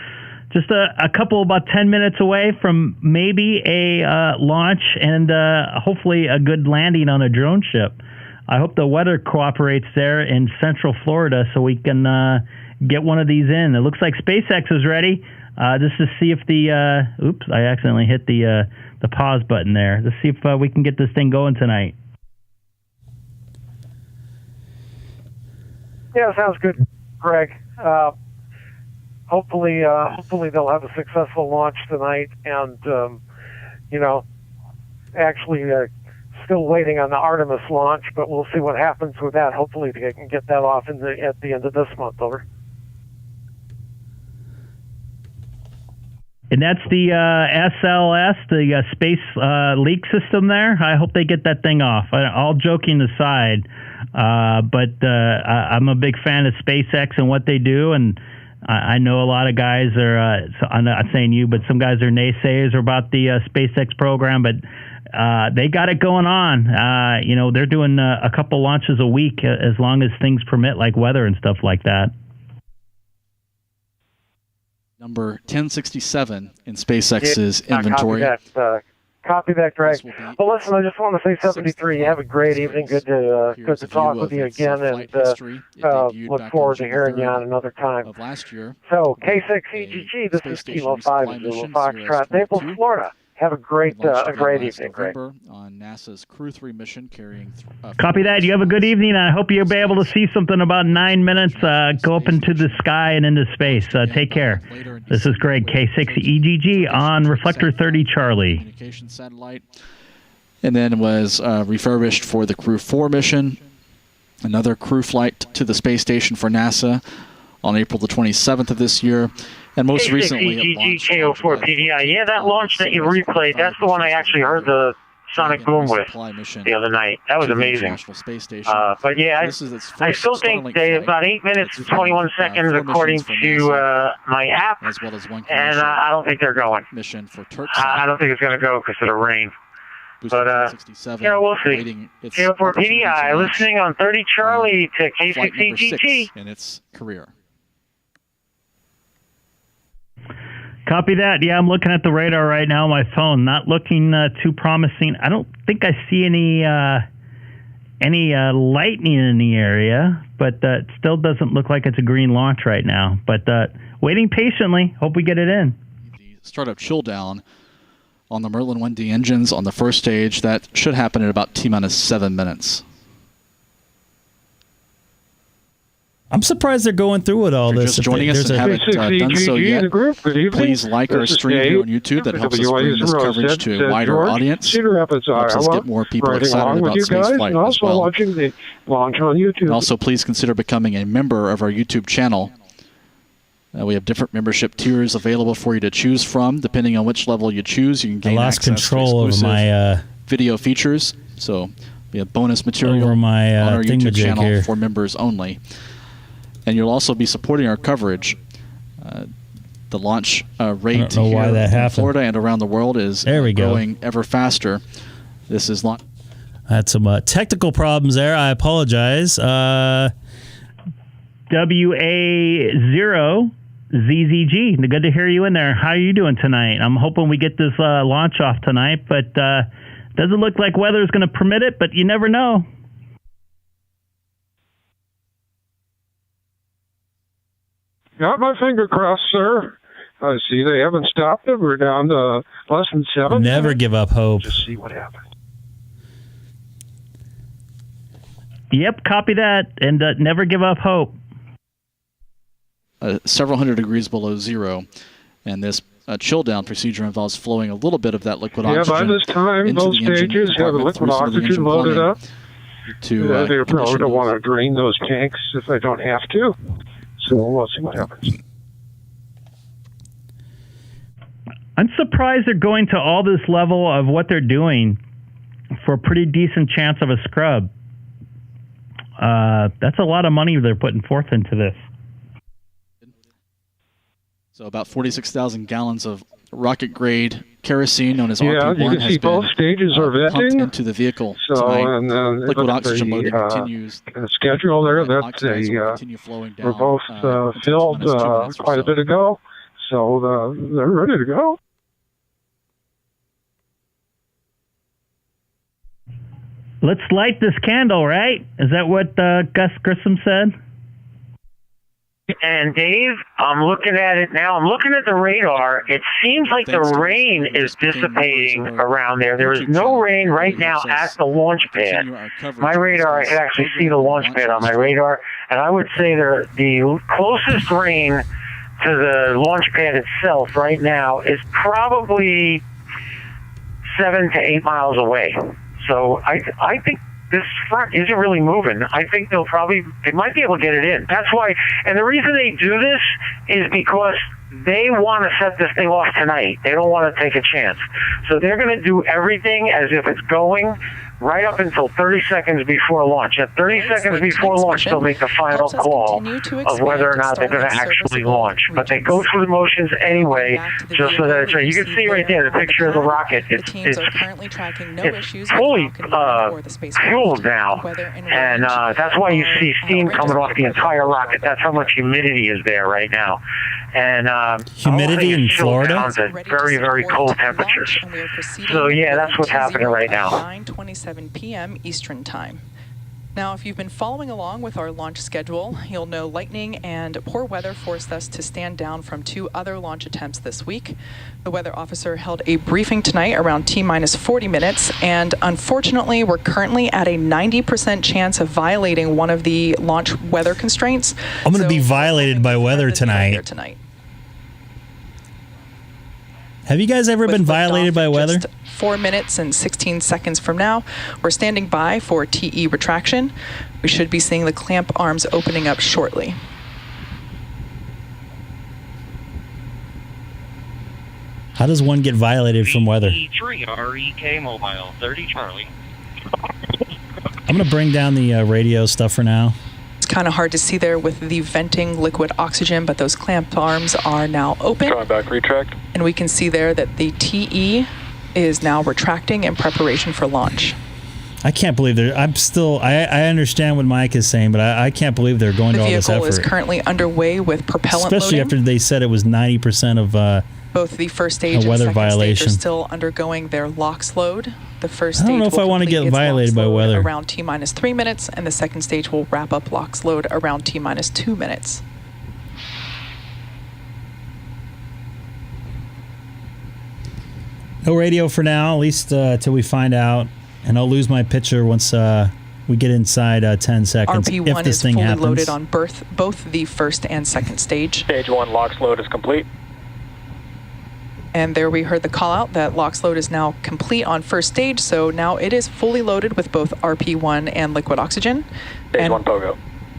just a couple about 10 minutes away from maybe a launch and hopefully a good landing on a drone ship. I hope the weather cooperates there in Central Florida so we can get one of these in. It looks like SpaceX is ready. Just to see if oops, I accidentally hit the pause button there. Let's see if we can get this thing going tonight. Yeah, sounds good, Greg. Hopefully they'll have a successful launch tonight, and actually still waiting on the Artemis launch, but we'll see what happens with that. Hopefully they can get that off at the end of this month. Over. And that's the SLS, the space leak system there. I hope they get that thing off. All joking aside, but I'm a big fan of SpaceX and what they do, and I know a lot of guys are, I'm not saying you, but some guys are naysayers about the SpaceX program, but they got it going on. They're doing a couple launches a week as long as things permit, like weather and stuff like that. Number 1067 in SpaceX's inventory. Copy that, Greg. Well, listen, I just want to say 73. Have a great evening. Good to talk with you again, and look forward to hearing you on another time. Of last year, so, K6EGG, this is Kilo 5 Zulu Foxtrot, Naples, Florida. Have a great Launched evening, last Greg. November on NASA's Crew 3 mission carrying. Copy that. You have a good evening. I hope you'll be able to see something about 9 minutes. Go up into the sky and into space. Take care. This is Greg, K6EGG on Reflector 30 Charlie. Communication satellite. And then was refurbished for the Crew 4 mission. Another crew flight to the space station for NASA on April the 27th of this year. And most recently, K6EGG K04 PDI. Yeah, that launch that you replayed, that's the one I actually heard the sonic boom with the other night. That was amazing. But yeah, I still think they about 8 minutes and 21 seconds according to my app, and I don't think they're going. I don't think it's going to go because of the rain. But, we'll see. K04 PDI, listening on 30 Charlie to K6EGG. In its career. Copy that. Yeah, I'm looking at the radar right now on my phone. Not looking too promising. I don't think I see any lightning in the area, but it still doesn't look like it's a green launch right now. But waiting patiently. Hope we get it in. The startup chill down on the Merlin 1D engines on the first stage. That should happen in about T-minus 7 minutes. I'm surprised they're going through with all this. Just joining us and haven't done so yet, please like our stream here on YouTube. That helps us bring this coverage to a wider audience. Helps us get more people excited about spaceflight as well. And also, please consider becoming a member of our YouTube channel. We have different membership tiers available for you to choose from. Depending on which level you choose, you can gain access to exclusive video features. So we have bonus material on our YouTube channel for members only. And you'll also be supporting our coverage. The launch rate here in Florida and around the world is growing ever faster. This is launch. Had some technical problems there. I apologize. WA0ZZG. Good to hear you in there. How are you doing tonight? I'm hoping we get this launch off tonight, but doesn't look like weather is going to permit it, but you never know. Got my finger crossed, sir. I see they haven't stopped it. We're down to less than 7. Never give up hope. Just see what happens. Yep, copy that. And never give up hope. Several hundred degrees below zero. And this chill down procedure involves flowing a little bit of that liquid oxygen. Yeah, by this time, those stages have the liquid oxygen loaded up. They probably don't want to drain those tanks if they don't have to. So we'll see what happens. I'm surprised they're going to all this level of what they're doing for a pretty decent chance of a scrub. That's a lot of money they're putting forth into this. So about 46,000 gallons of rocket-grade kerosene, known as RP1, you can see both stages are venting into the vehicle tonight. And liquid oxygen loading continues. The schedule there, that we're both filled quite a bit ago, so they're ready to go. Let's light this candle, right? Is that what Gus Grissom said? And Dave, I'm looking at it now. I'm looking at the radar. It seems like the rain is dissipating around there. There is no rain right now at the launch pad. My radar, I can actually see the launch pad on my radar, and I would say the closest rain to the launch pad itself right now is probably 7 to 8 miles away. So I think this front isn't really moving. I think they might be able to get it in. That's why, and the reason they do this is because they want to set this thing off tonight. They don't want to take a chance. So they're going to do everything as if it's going right up until 30 seconds before launch. At 30 seconds before launch, they'll make the final call of whether or not they're going to actually launch. But they go through the motions anyway, just so that it's right. You can see right there the picture of the rocket. It's fully fueled now, and that's why you see steam coming off the entire rocket. That's how much humidity is there right now. And humidity in Florida? Very, very cold temperatures. So, yeah, that's what's happening right now. 9:27 p.m. Eastern Time. Now, if you've been following along with our launch schedule, you'll know lightning and poor weather forced us to stand down from 2 other launch attempts this week. The weather officer held a briefing tonight around T-minus 40 minutes, and unfortunately, we're currently at a 90% chance of violating one of the launch weather constraints. I'm going to be violated by weather tonight. Have you guys ever been violated by weather? 4 minutes and 16 seconds from now, we're standing by for TE retraction. We should be seeing the clamp arms opening up shortly. How does one get violated from weather? REK Mobile, 30 Charlie. I'm going to bring down the radio stuff for now. It's kind of hard to see there with the venting liquid oxygen, but those clamp arms are now open. Coming back, retract. And we can see there that the TE is now retracting in preparation for launch. I can't believe they're. I understand what Mike is saying, but I can't believe they're going to all this effort. The vehicle is currently underway with propellant especially loading. After they said it was 90% of both the first stage and weather second violation. stage are still undergoing their LOX load. The first stage I don't know if I want to get violated by weather. Around T-minus 3 minutes, and the second stage will wrap up LOX load around T-minus 2 minutes. No radio for now, at least till we find out. And I'll lose my picture once we get inside 10 seconds. RP1 if this is thing fully happens. loaded on both the first and second stage. Stage 1 LOX load is complete. And there we heard the call out that LOX load is now complete on first stage, so now it is fully loaded with both RP1 and liquid oxygen. Stage 1 POGO.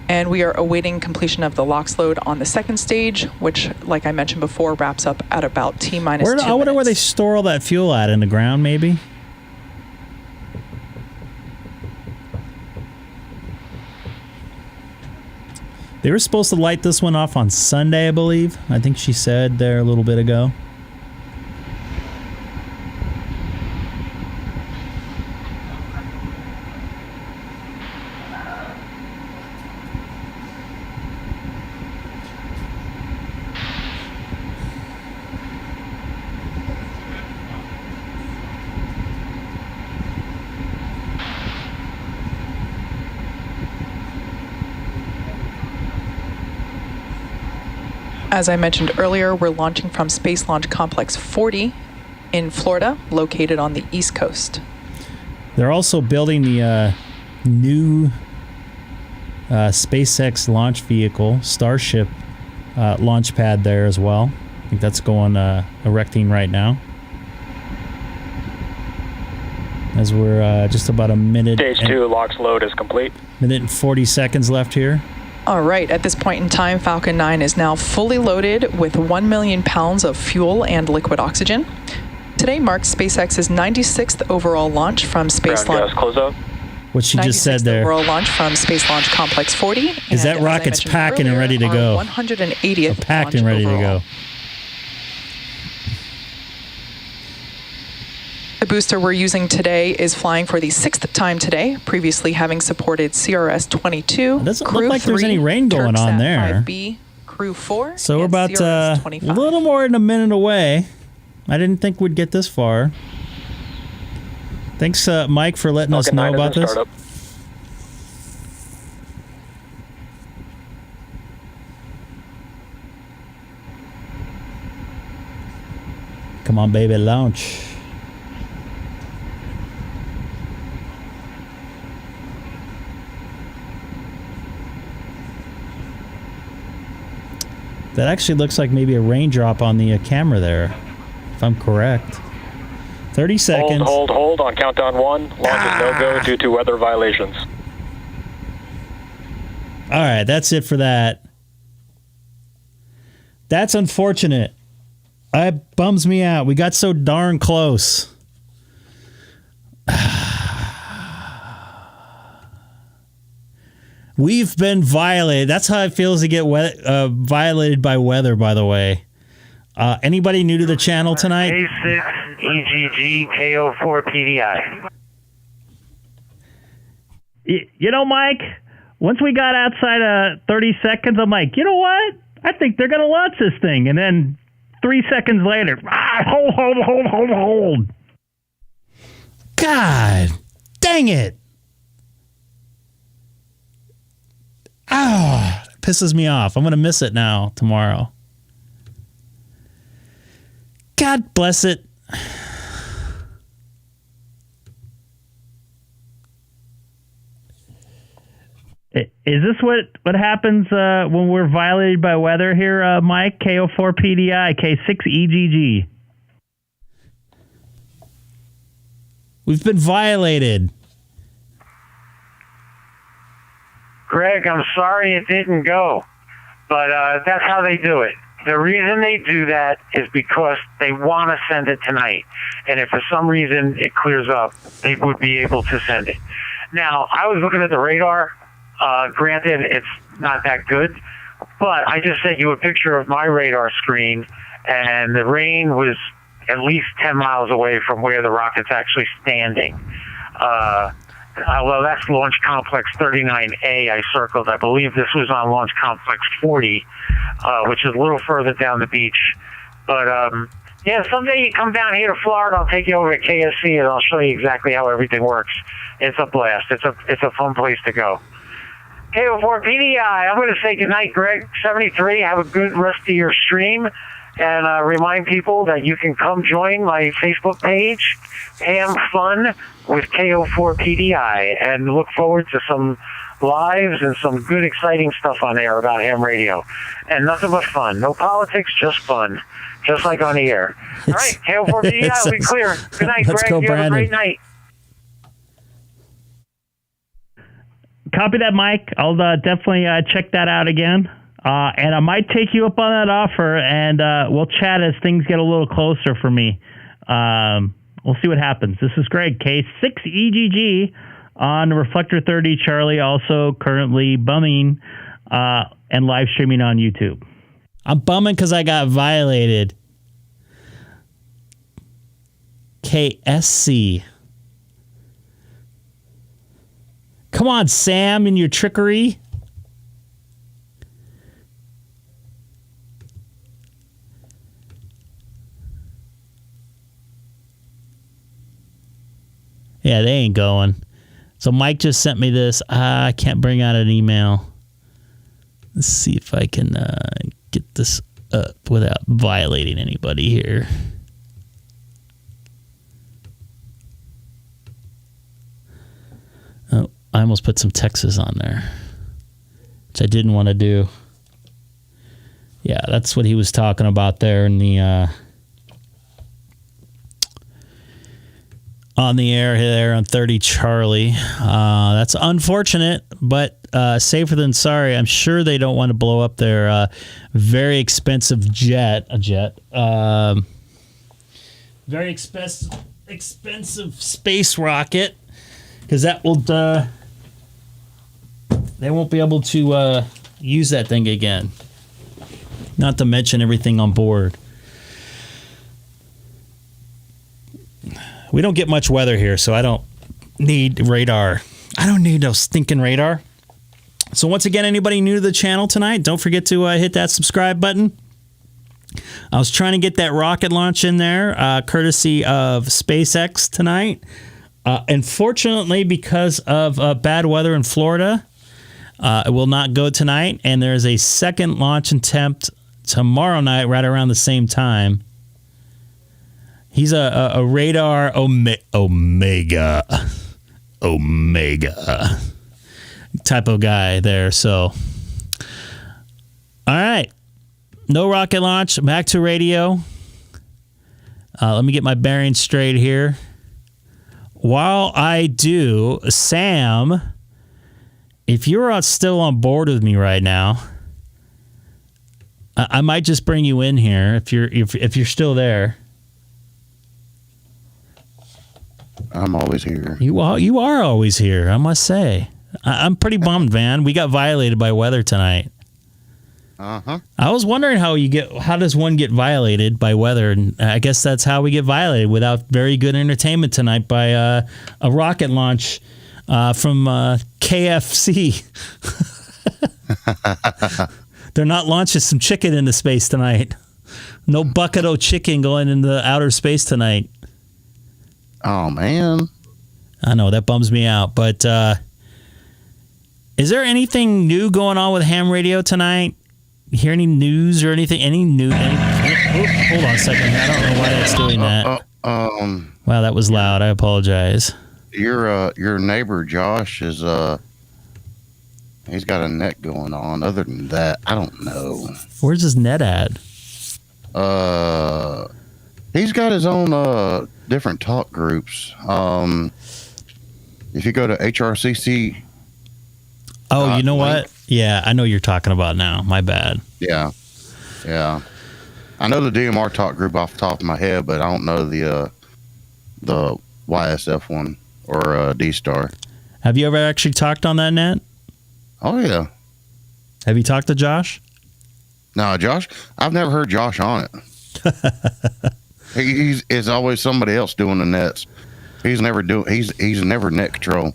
And we are awaiting completion of the LOX load on the second stage, which, like I mentioned before, wraps up at about T-minus 2 minutes. I wonder where they store all that fuel at, in the ground, maybe? They were supposed to light this one off on Sunday, I believe. I think she said there a little bit ago. As I mentioned earlier, we're launching from Space Launch Complex 40 in Florida, located on the East Coast. They're also building the new SpaceX launch vehicle, Starship launch pad there as well. I think that's going erecting right now. As we're just about a minute. Stage 2 LOX load is complete. Minute and 40 seconds left here. All right, at this point in time, Falcon 9 is now fully loaded with 1 million pounds of fuel and liquid oxygen. Today marks SpaceX's 96th overall launch from Space Launch. What she just said there. Overall launch from Space Launch Complex 40. Is that rocket's packing and ready to go? 180th packed and ready to go. The booster we're using today is flying for the 6th time today, previously having supported CRS-22. It doesn't look like there's any rain going on there. 5B, Crew 4, so we're about a little more than a minute away. I didn't think we'd get this far. Thanks, Mike, for letting us know about this. Come on, baby, launch. That actually looks like maybe a raindrop on the camera there, if I'm correct. 30 seconds. Hold on countdown 1. Launch is no-go due to weather violations. All right, that's it for that. That's unfortunate. It bums me out. We got so darn close. We've been violated. That's how it feels to get violated by weather, by the way. Anybody new to the channel tonight? K6EGG K04PDI. You know, Mike, once we got outside 30 seconds, I'm like, you know what? I think they're going to launch this thing. And then 3 seconds later, hold. God dang it. It pisses me off. I'm going to miss it now tomorrow. God bless it. Is this what happens when we're violated by weather here, Mike? K04PDI, K6EGG. We've been violated. Greg, I'm sorry it didn't go, but that's how they do it. The reason they do that is because they want to send it tonight. And if for some reason it clears up, they would be able to send it. Now, I was looking at the radar. Granted, it's not that good, but I just sent you a picture of my radar screen, and the rain was at least 10 miles away from where the rocket's actually standing. Well, that's Launch Complex 39A I circled. I believe this was on Launch Complex 40, which is a little further down the beach. But, yeah, someday you come down here to Florida, I'll take you over to KSC, and I'll show you exactly how everything works. It's a blast. It's a fun place to go. K04PDI, I'm going to say goodnight, Greg. 73, have a good rest of your stream. And remind people that you can come join my Facebook page, Ham Fun with KO4PDI, and look forward to some lives and some good, exciting stuff on there about ham radio. And nothing but fun. No politics, just fun. Just like on the air. All right, KO4PDI, I'll be clear. Good night, Greg. Go, you have a great night. Copy that, Mike. I'll definitely check that out again. And I might take you up on that offer, and we'll chat as things get a little closer for me. We'll see what happens. This is Greg, K6EGG on Reflector 30 Charlie, also currently bumming and live streaming on YouTube. I'm bumming because I got violated. KSC. Come on, Sam, and your trickery. Yeah, they ain't going. So Mike just sent me this. I can't bring out an email. Let's see if I can get this up without violating anybody here. Oh, I almost put some Texas on there, which I didn't want to do. Yeah, that's what he was talking about there in the on the air there on 30 Charlie. That's unfortunate, but safer than sorry. I'm sure they don't want to blow up their very expensive very expensive space rocket, because that will they won't be able to use that thing again. Not to mention everything on board. We don't get much weather here, so I don't need radar. I don't need no stinking radar. So once again, anybody new to the channel tonight, don't forget to hit that subscribe button. I was trying to get that rocket launch in there, courtesy of SpaceX tonight. Unfortunately, because of bad weather in Florida, it will not go tonight, and there's a second launch attempt tomorrow night right around the same time. He's a radar Omega type of guy there. So, all right. No rocket launch. Back to radio. Let me get my bearings straight here. While I do, Sam, if you're still on board with me right now, I might just bring you in here if you're still there. I'm always here. You are always here, I must say. I'm pretty bummed, man. We got violated by weather tonight. Uh-huh. I was wondering how does one get violated by weather, and I guess that's how we get violated, without very good entertainment tonight by a rocket launch from KFC. They're not launching some chicken into space tonight. No bucket of chicken going into outer space tonight. Oh, man. I know, that bums me out. But Is there anything new going on with ham radio tonight? You hear any news or anything? Hold on a second. I don't know why it's doing that. Wow, that was loud. I apologize. Your neighbor Josh is he's got a net going on. Other than that, I don't know. Where's his net at? He's got his own different talk groups. If you go to HRCC. Oh, you know what? Yeah, I know what you're talking about now. My bad. Yeah. I know the DMR talk group off the top of my head, but I don't know the YSF one or DStar. Have you ever actually talked on that net? Oh, yeah. Have you talked to Josh? No, Josh. I've never heard Josh on it. It's always somebody else doing the nets. He's never net control.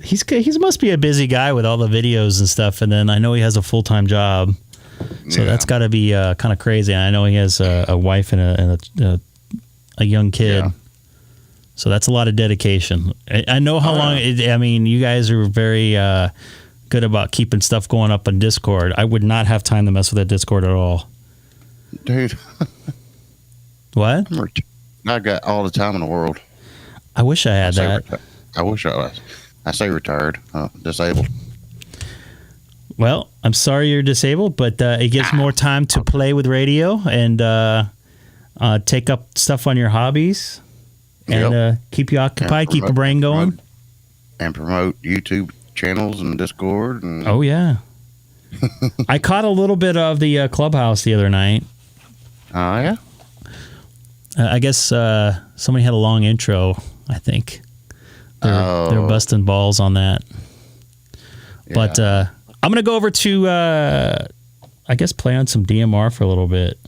He must be a busy guy with all the videos and stuff, and then I know he has a full-time job, so that's got to be kind of crazy. I know he has a wife and a young kid, so that's a lot of dedication. I know how long. You guys are very good about keeping stuff going up on Discord. I would not have time to mess with that Discord at all, dude. What? I got all the time in the world. I wish I had that. I wish I was. I say retired, disabled. Well, I'm sorry you're disabled, but it gives more time to play with radio and take up stuff on your hobbies and keep you occupied, keep your brain going. And promote YouTube channels and Discord. And oh, yeah. I caught a little bit of the Clubhouse the other night. Oh, yeah? I guess somebody had a long intro, I think. They're busting balls on that. Yeah. But I'm going to go over to, I guess, play on some DMR for a little bit.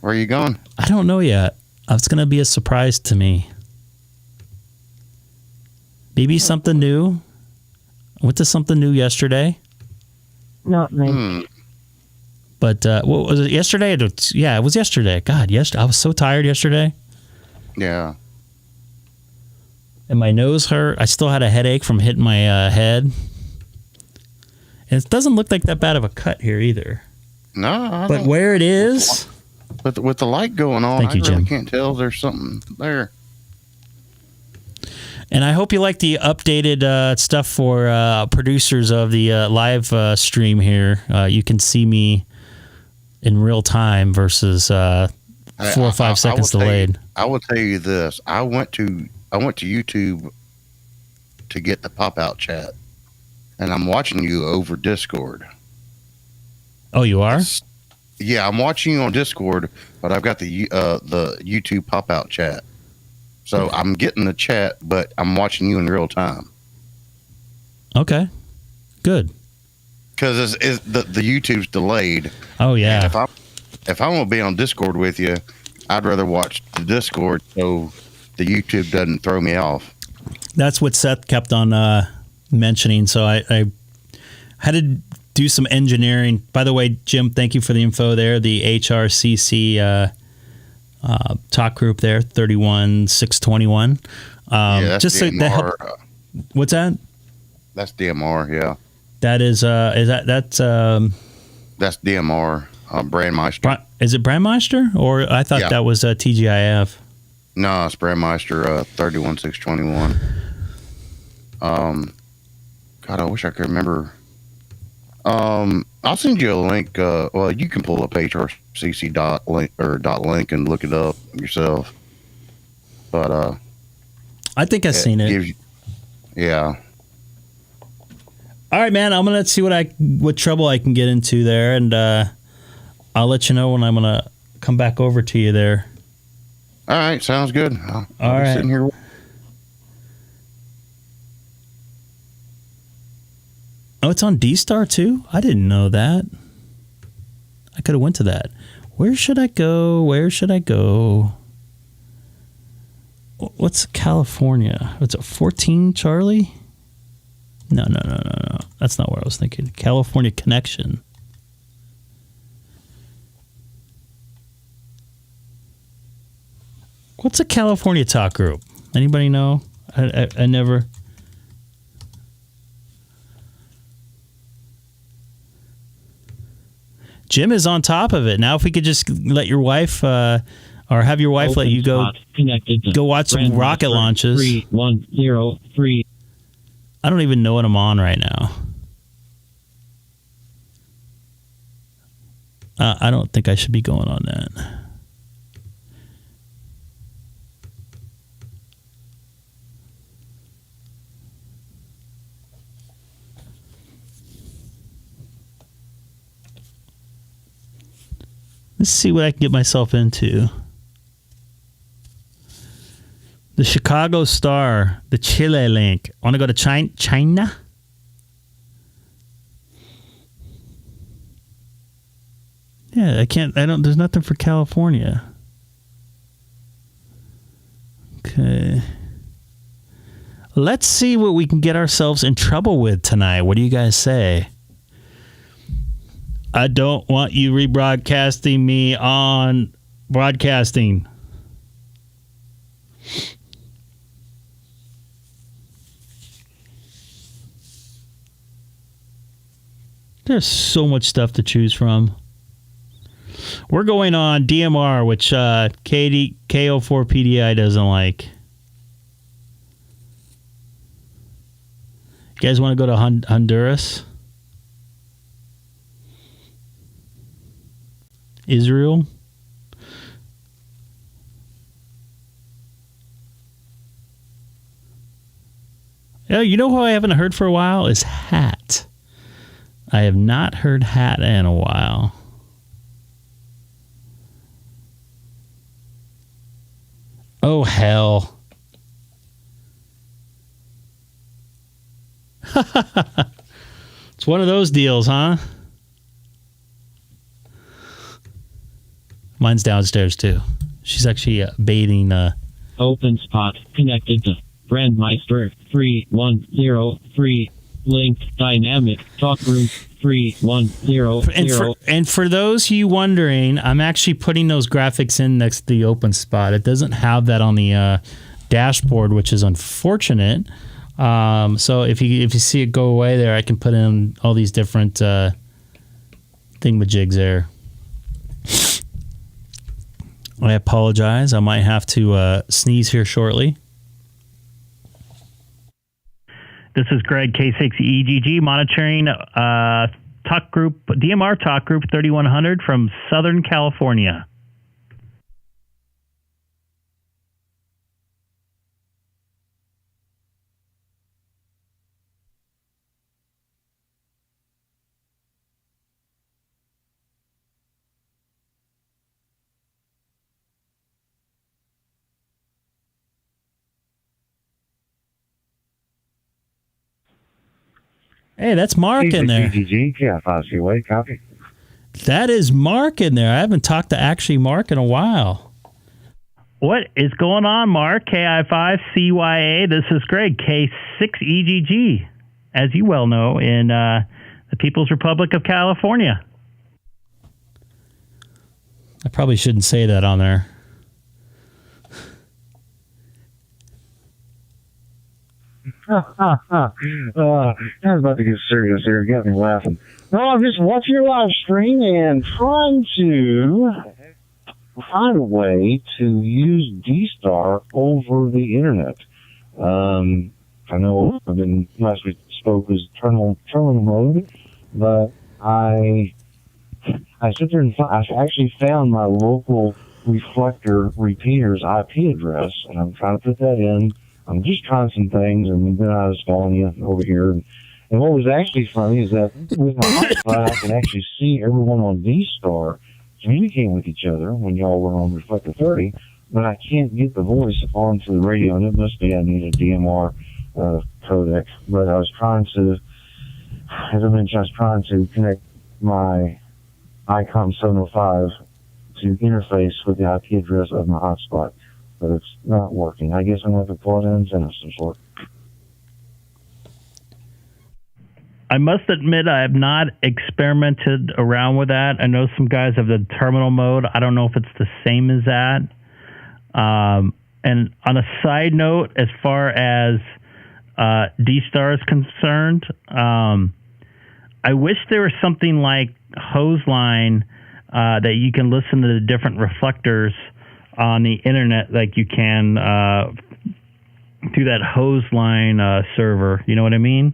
Where are you going? I don't know yet. It's going to be a surprise to me. Maybe something new. I went to something new yesterday. Not me. But what was it, yesterday? Yeah, it was yesterday. God, I was so tired yesterday. Yeah. And my nose hurt. I still had a headache from hitting my head. And it doesn't look like that bad of a cut here either. No. But where it is... With the light going on, I really can't tell there's something there. And I hope you like the updated stuff for producers of the live stream here. You can see me in real time versus 4 or 5 seconds delayed. I will tell you this. I went to YouTube to get the pop-out chat, and I'm watching you over Discord. Oh, you are? Yeah, I'm watching you on Discord, but I've got the YouTube pop-out chat. So I'm getting the chat, but I'm watching you in real time. Okay, good. Because the YouTube's delayed. Oh, yeah. And if I'm going to be on Discord with you, I'd rather watch the Discord so the YouTube doesn't throw me off. That's what Seth kept on mentioning. So I had to do some engineering. By the way, Jim, thank you for the info there. The HRCC talk group there, 31621. That's just DMR. So that help, what's that? That's DMR, yeah. That is that's DMR, Brandmeister. Is it Brandmeister? Or I thought that was TGIF. No, it's Brandmeister 31621. God, I wish I could remember. I'll send you a link. Well, you can pull up HRCC.link and look it up yourself. But I think I've seen it. Yeah. All right, man. I'm gonna see what trouble I can get into there, and I'll let you know when I'm gonna come back over to you there. All right, sounds good. All right. Sitting here. Oh, it's on DStar too? I didn't know that. I could have went to that. Where should I go? What's California? What's it, 14, Charlie? No. That's not what I was thinking. California Connection. What's a California talk group? Anybody know? I never... Jim is on top of it. Now, if we could just let your wife, or have your wife let you go watch some rocket launches. 3103. I don't even know what I'm on right now. I don't think I should be going on that. Let's see what I can get myself into. The Chicago Star, the Chile link. I want to go to China? Yeah, there's nothing for California. Okay. Let's see what we can get ourselves in trouble with tonight. What do you guys say? I don't want you rebroadcasting me on broadcasting. There's so much stuff to choose from. We're going on DMR, which KO4PDI doesn't like. You guys want to go to Honduras? Israel? Oh, you know who I haven't heard for a while is Hat. I have not heard Hat in a while. Oh, hell. It's one of those deals, huh? Mine's downstairs, too. She's actually bathing. Open spot connected to Brandmeister 3103. Linked dynamic talk room 3100. And for those of you wondering, I'm actually putting those graphics in next to the open spot. It doesn't have that on the dashboard, which is unfortunate. So if you see it go away there, I can put in all these different thingamajigs there. I apologize. I might have to sneeze here shortly. This is Greg, K6EGG, monitoring talk group, DMR talk group 3100 from Southern California. Hey, that's Mark in there. K6EGG, copy. That is Mark in there. I haven't talked to actually Mark in a while. What is going on, Mark? KI5CYA. This is Greg, K6EGG, as you well know, in the People's Republic of California. I probably shouldn't say that on there. I was about to get serious here. Got me laughing. No, I'm just watching your live stream and trying to find a way to use DStar over the internet. I know last week spoke was terminal mode, but I sit there and I actually found my local reflector repeater's IP address, and I'm trying to put that in. I'm just trying some things, and then I was calling you over here. And what was actually funny is that with my hotspot, I can actually see everyone on DStar communicating with each other when y'all were on Reflector 30, but I can't get the voice onto the radio, and it must be I need a DMR codec. But I was trying to, as I mentioned, I was trying to connect my Icom 705 to interface with the IP address of my hotspot. But it's not working. I guess I'm going to have to plug in antenna of some sort. I must admit I have not experimented around with that. I know some guys have the terminal mode. I don't know if it's the same as that. And on a side note, as far as DStar is concerned, I wish there was something like hose line that you can listen to the different reflectors on the internet like you can through that hose line server. You know what I mean?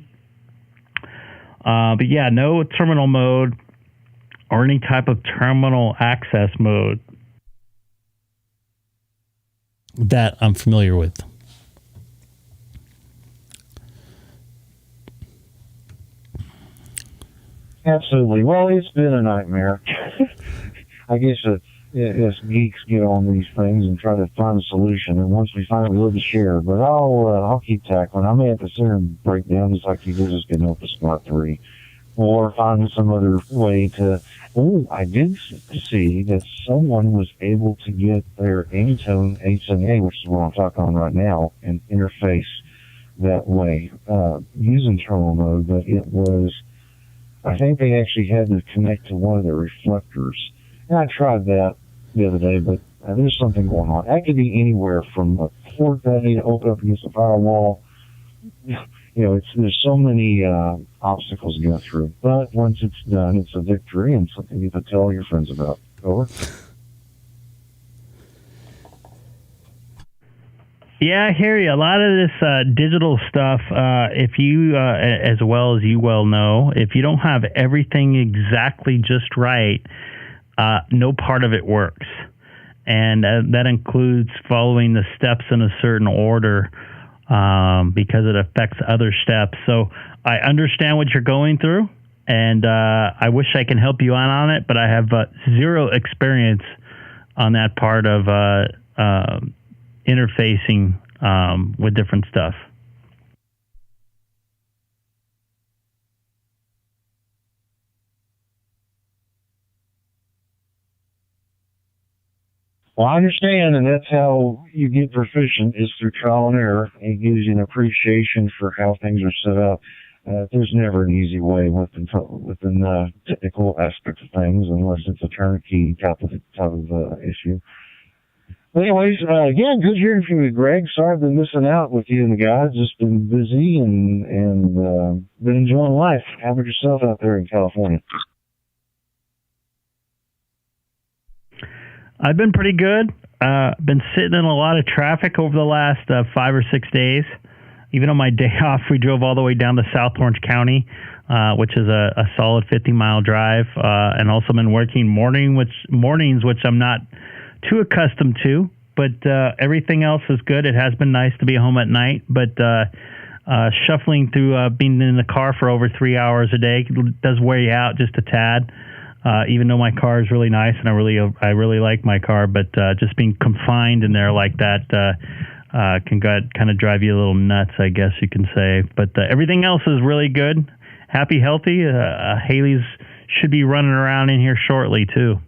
But yeah, no terminal mode or any type of terminal access mode. That I'm familiar with. Absolutely. Well, it's been a nightmare. I guess us geeks get on these things and try to find a solution, and once we find it, we love to share. But I'll keep tackling. I may have to sit and break down just like you did just getting up with Smart 3. Or find some other way to... Oh, I did see that someone was able to get their Anytone HNA, which is what I'm talking on right now, and interface that way, using terminal mode, but it was... I think they actually had to connect to one of the reflectors. And I tried that the other day, but there's something going on. That could be anywhere from a port that you need to open up against a firewall. You know, there's so many obstacles to go through. But once it's done, it's a victory and something you can tell all your friends about. Over. Yeah, I hear you. A lot of this digital stuff, if you, as well as you well know, if you don't have everything exactly just right, no part of it works. And that includes following the steps in a certain order because it affects other steps. So I understand what you're going through, and I wish I can help you out on it, but I have zero experience on that part of interfacing with different stuff. Well, I understand, and that's how you get proficient, is through trial and error. It gives you an appreciation for how things are set up. There's never an easy way within the technical aspects of things, unless it's a turnkey type of issue. But anyways, again, good hearing from you, Greg. Sorry I've been missing out with you and the guys. Just been busy and been enjoying life. How about yourself out there in California? I've been pretty good. Been sitting in a lot of traffic over the last 5 or 6 days. Even on my day off, we drove all the way down to South Orange County, which is a solid 50-mile drive, and also been working mornings, which I'm not too accustomed to, but everything else is good. It has been nice to be home at night, but shuffling through being in the car for over 3 hours a day does wear you out just a tad. Even though my car is really nice and I really like my car, but just being confined in there like that can kind of drive you a little nuts, I guess you can say. But everything else is really good, happy, healthy. Haley's should be running around in here shortly too.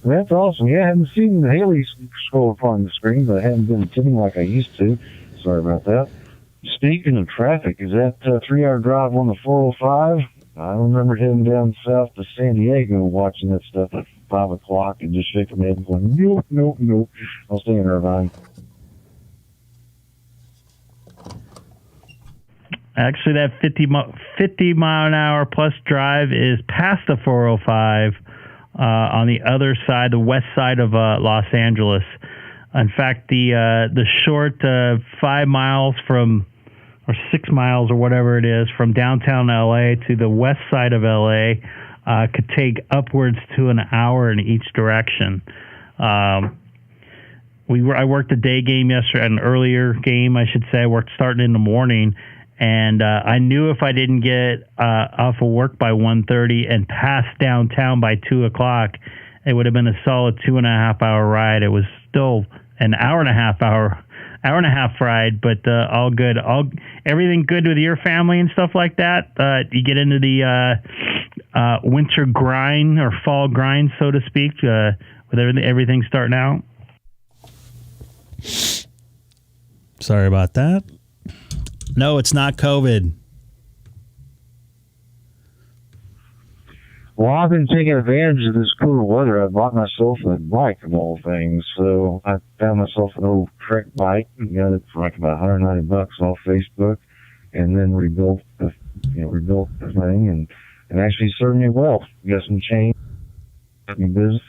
That's awesome. Yeah, I haven't seen Haley scroll up on the screen, but I haven't been attending like I used to. Sorry about that. Speaking of traffic, is that 3-hour drive on the 405? I remember heading down south to San Diego watching that stuff at 5 o'clock and just shaking my head and going, nope. I'll stay in Irvine. Actually, that 50 mile an hour plus drive is past the 405. On the other side, the west side of Los Angeles. In fact, the short 5 miles from, or 6 miles or whatever it is, from downtown LA to the west side of LA could take upwards to an hour in each direction. I worked a day game yesterday, an earlier game, I should say. I worked starting in the morning. And I knew if I didn't get off of work by 1:30 and past downtown by 2 o'clock, it would have been a solid 2.5 hour ride. It was still an hour and a half ride, but all good. Everything good with your family and stuff like that. You get into the winter grind or fall grind, so to speak, with everything starting out. Sorry about that. No, it's not COVID. Well, I've been taking advantage of this cooler weather. I bought myself a bike of all things. So I found myself an old Trek bike. Got it for like about $190 off Facebook, and then rebuilt the thing, and actually served me well. Got some change. Got me busy.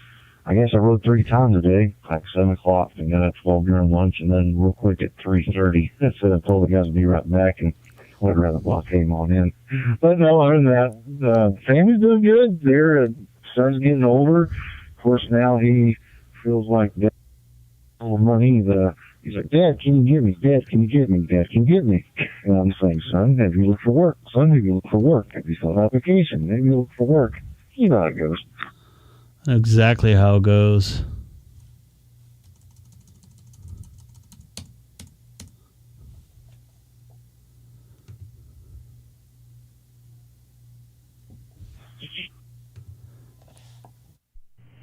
I guess I rode 3 times a day, like 7 o'clock, and then at 12 during lunch, and then real quick at 3:30. So I told the guys to be right back, and went around the block, came on in. But no, other than that, family's doing good. Their son's getting older. Of course, now he feels like that money. He's like, Dad, can you get me? Dad, can you get me? Dad, can you get me? And I'm saying, son, have you looked for work? Son, have you looked for work? Have you filled out an application? Have you looked for work? You know how it goes. Exactly how it goes.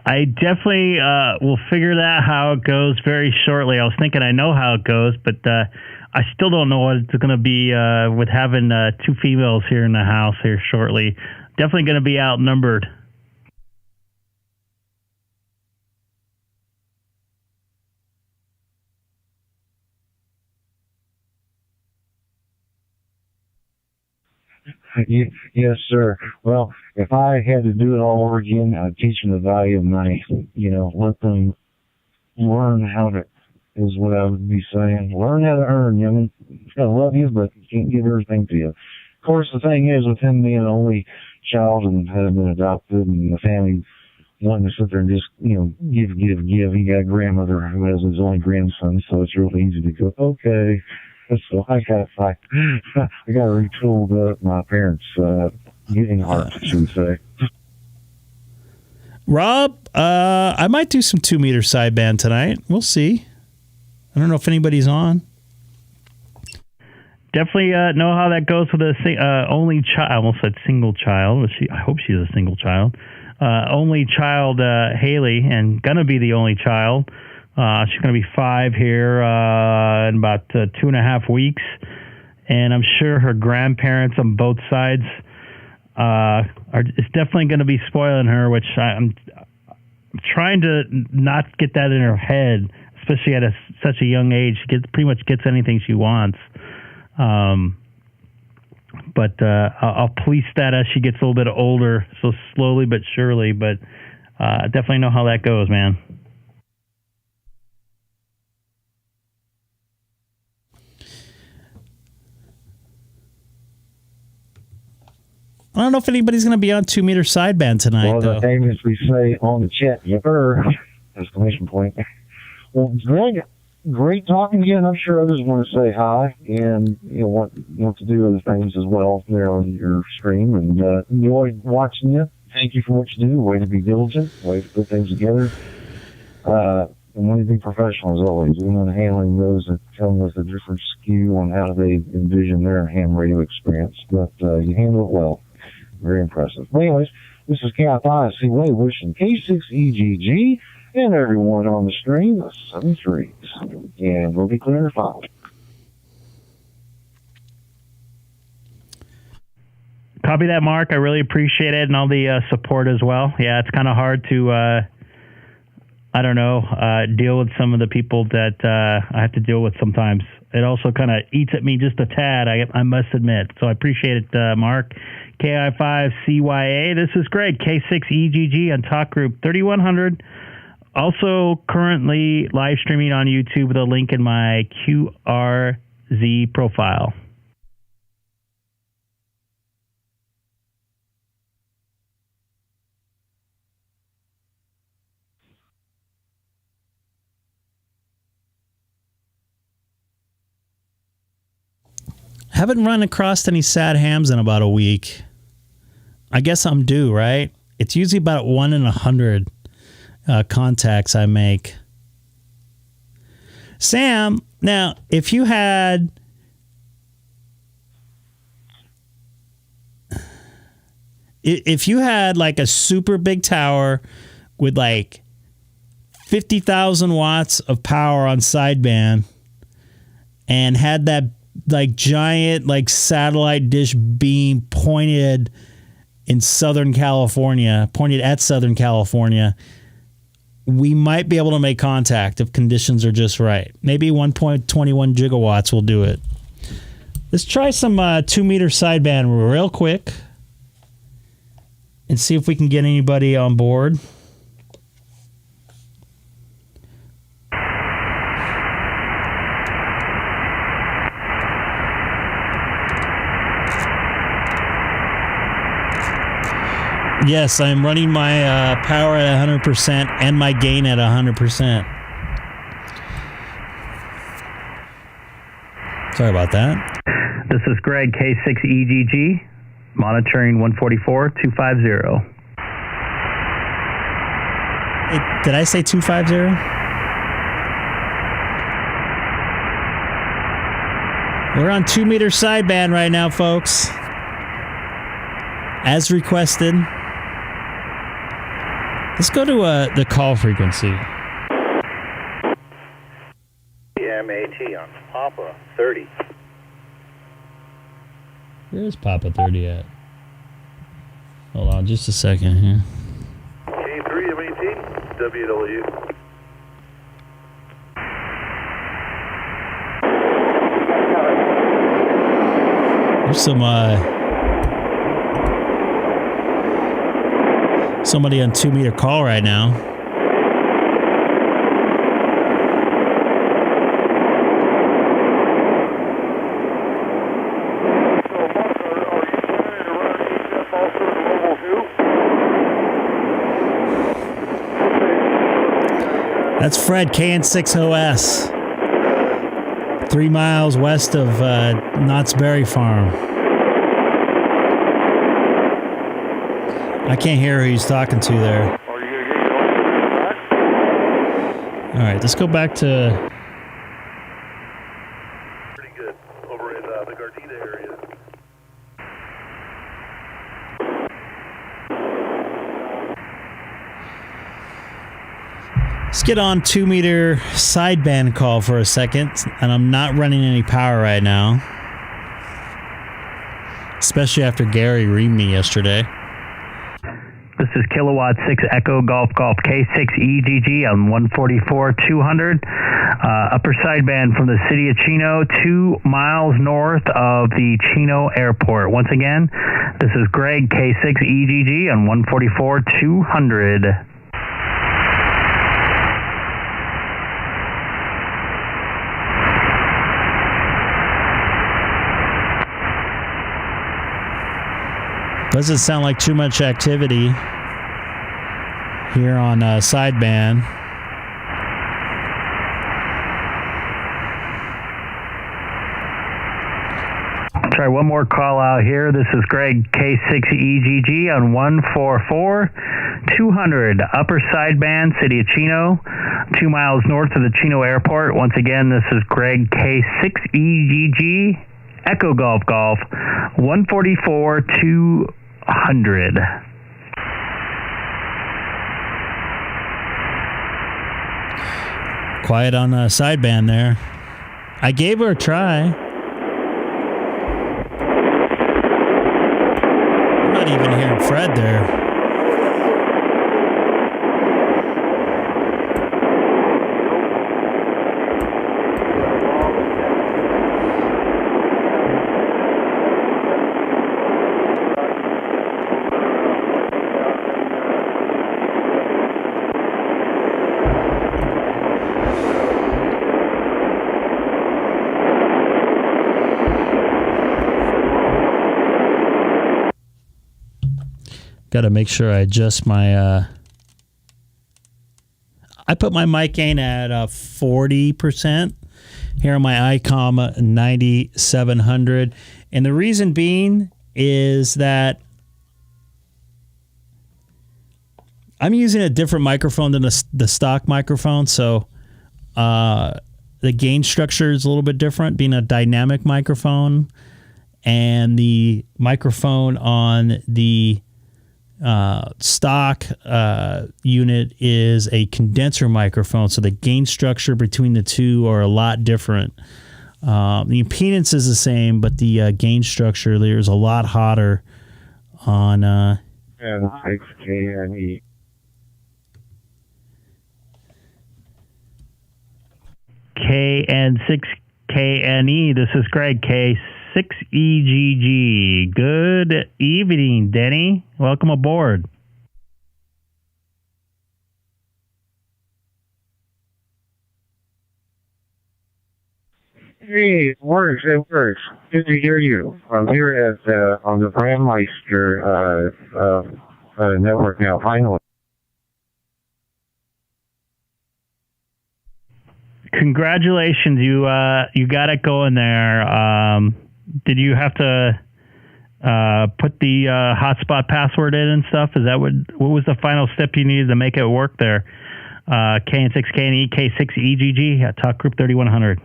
I definitely will figure that how it goes very shortly. I was thinking I know how it goes, but I still don't know what it's going to be with having 2 females here in the house here shortly. Definitely going to be outnumbered. Yes, sir. Well, if I had to do it all over again, I'd teach them the value of money. Let them learn how to, is what I would be saying. Learn how to earn, youngin'. I love you, but you can't give everything to you. Of course, the thing is, with him being an only child and having been adopted and the family wanting to sit there and just, give. He got a grandmother who has his only grandson, so it's real easy to go, okay. So I got retooled my parents' getting heart, should we say. Rob, I might do some 2-meter sideband tonight. We'll see. I don't know if anybody's on. Definitely know how that goes with a only child. I almost said single child. I hope she's a single child. Only child, Haley, and gonna be the only child. She's going to be 5 here in about 2.5 weeks. And I'm sure her grandparents on both sides is definitely going to be spoiling her, which I'm trying to not get that in her head, especially at such a young age. She pretty much gets anything she wants. But I'll police that as she gets a little bit older, so slowly but surely. But definitely know how that goes, man. I don't know if anybody's going to be on 2-meter sideband tonight, well, though. The thing is, we say on the chat, yipper, exclamation point. Well, Greg, great talking to you, and I'm sure others want to say hi and want to do other things as well there on your stream. And enjoy watching you. Thank you for what you do. Way to be diligent. Way to put things together. And way to be professional as always. Even when handling those that come with a different skew on how they envision their ham radio experience. But you handle it well. Very impressive. Well, anyways, this is K6EGG wishing K6EGG and everyone on the stream the 73s. And we'll be clear in 5. Copy that, Mark. I really appreciate it and all the support as well. Yeah, it's kind of hard to, deal with some of the people that I have to deal with sometimes. It also kind of eats at me just a tad, I must admit. So I appreciate it, Mark. KI5CYA. This is Greg, K6EGG on Talk Group 3100. Also currently live streaming on YouTube with a link in my QRZ profile. Haven't run across any sad hams in about a week. I guess I'm due, right? It's usually about 1 in 100 contacts I make. Sam, now, if you had like a super big tower with like 50,000 watts of power on sideband and had that like giant like satellite dish beam pointed in Southern California, pointed at Southern California, we might be able to make contact if conditions are just right. Maybe 1.21 gigawatts will do it. Let's try some 2-meter sideband real quick and see if we can get anybody on board. Yes, I'm running my power at 100% and my gain at 100%. Sorry about that. This is Greg, K6EGG, monitoring 144-250. Hey, did I say 250? We're on 2-meter sideband right now, folks. As requested. Let's go to the call frequency. MAT on Papa 30. Where's Papa 30 at? Hold on just a second here. K3 MAT, WW. There's some somebody on 2-meter call right now. That's Fred, KN6OS. 3 miles west of Knott's Berry Farm. I can't hear who he's talking to there. All right, let's go back to... Pretty good over in the Gardena area. Let's get on 2-meter sideband call for a second, and I'm not running any power right now. Especially after Gary reamed me yesterday. This is Kilowatt 6 Echo Golf Golf K6EGG on 144-200. Upper sideband from the city of Chino, 2 miles north of the Chino Airport. Once again, this is Greg, K6EGG on 144-200. Doesn't sound like too much activity here on sideband. Try one more call out here. This is Greg, K6EGG on 144-200. Upper sideband, city of Chino, 2 miles north of the Chino Airport. Once again, this is Greg, K6EGG, Echo Golf Golf, 144-200. Quiet on the sideband there. I gave her a try. I'm not even hearing Fred there. Got to make sure I adjust my... I put my mic gain at 40% here on my Icom 9700. And the reason being is that I'm using a different microphone than the stock microphone. So the gain structure is a little bit different, being a dynamic microphone. And the microphone on the stock unit is a condenser microphone, so the gain structure between the two are a lot different. The impedance is the same, but the gain structure there is a lot hotter on K6EGG. KN6KNE. This is Greg, K6EGG. Good evening, Denny. Welcome aboard. Hey, it works. Good to hear you. I'm here at on the Brandmeister network now, finally. Congratulations, you got it going there. Did you have to put the hotspot password in and stuff? Is that what was the final step you needed to make it work there? KN6KNE, K6EGG at Talk Group 3100.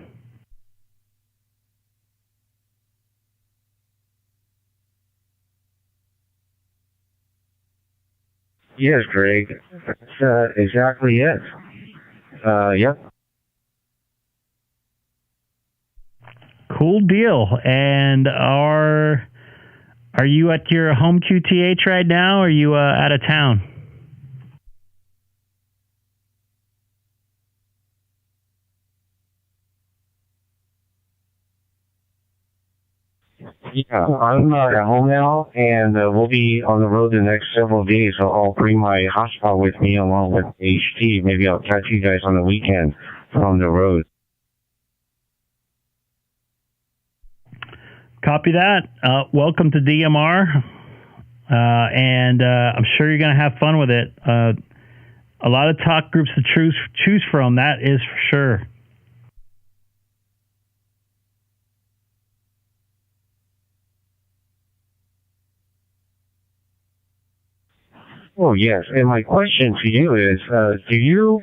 Yes, Greg. That's exactly it. Yep. Cool deal. And are you at your home QTH right now, or are you out of town? Yeah, I'm at home now, and we'll be on the road the next several days, so I'll bring my hotspot with me along with HT. Maybe I'll catch you guys on the weekend from the road. Copy that. Welcome to DMR, and I'm sure you're going to have fun with it. A lot of talk groups to choose from, that is for sure. Oh, yes. And my question to you is, do you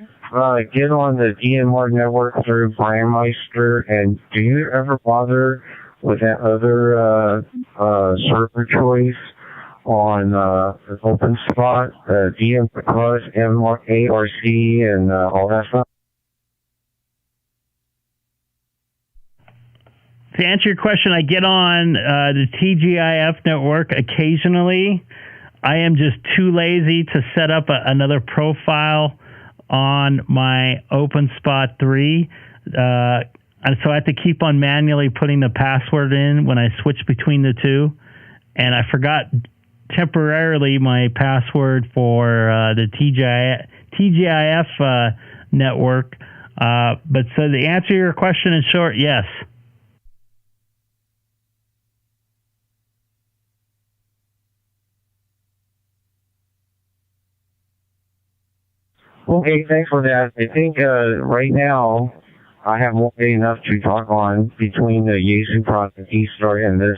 get on the DMR network through Brandmeister, and do you ever bother with that other server choice on OpenSpot, DM Plus, ARC, and all that stuff? To answer your question, I get on the TGIF network occasionally. I am just too lazy to set up another profile on my OpenSpot 3. And so I have to keep on manually putting the password in when I switch between the two. And I forgot temporarily my password for the TGIF network. But so the answer to your question in short, yes. Okay, thanks for that. I think right now I have more than enough to talk on between the Yaesu product, DStar, and this.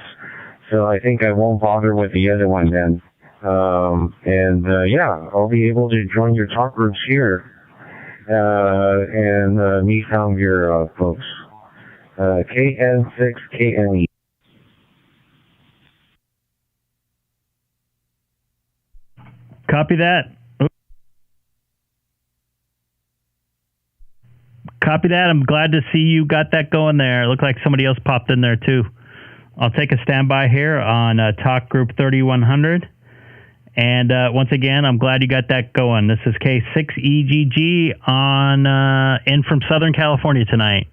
So I think I won't bother with the other one then. Yeah, I'll be able to join your talk groups here and meet some of your folks. KN6KNE. Copy that. Copy that. I'm glad to see you got that going there. It looked like somebody else popped in there too. I'll take a standby here on Talk Group 3100. And once again, I'm glad you got that going. This is K6EGG on in from Southern California tonight.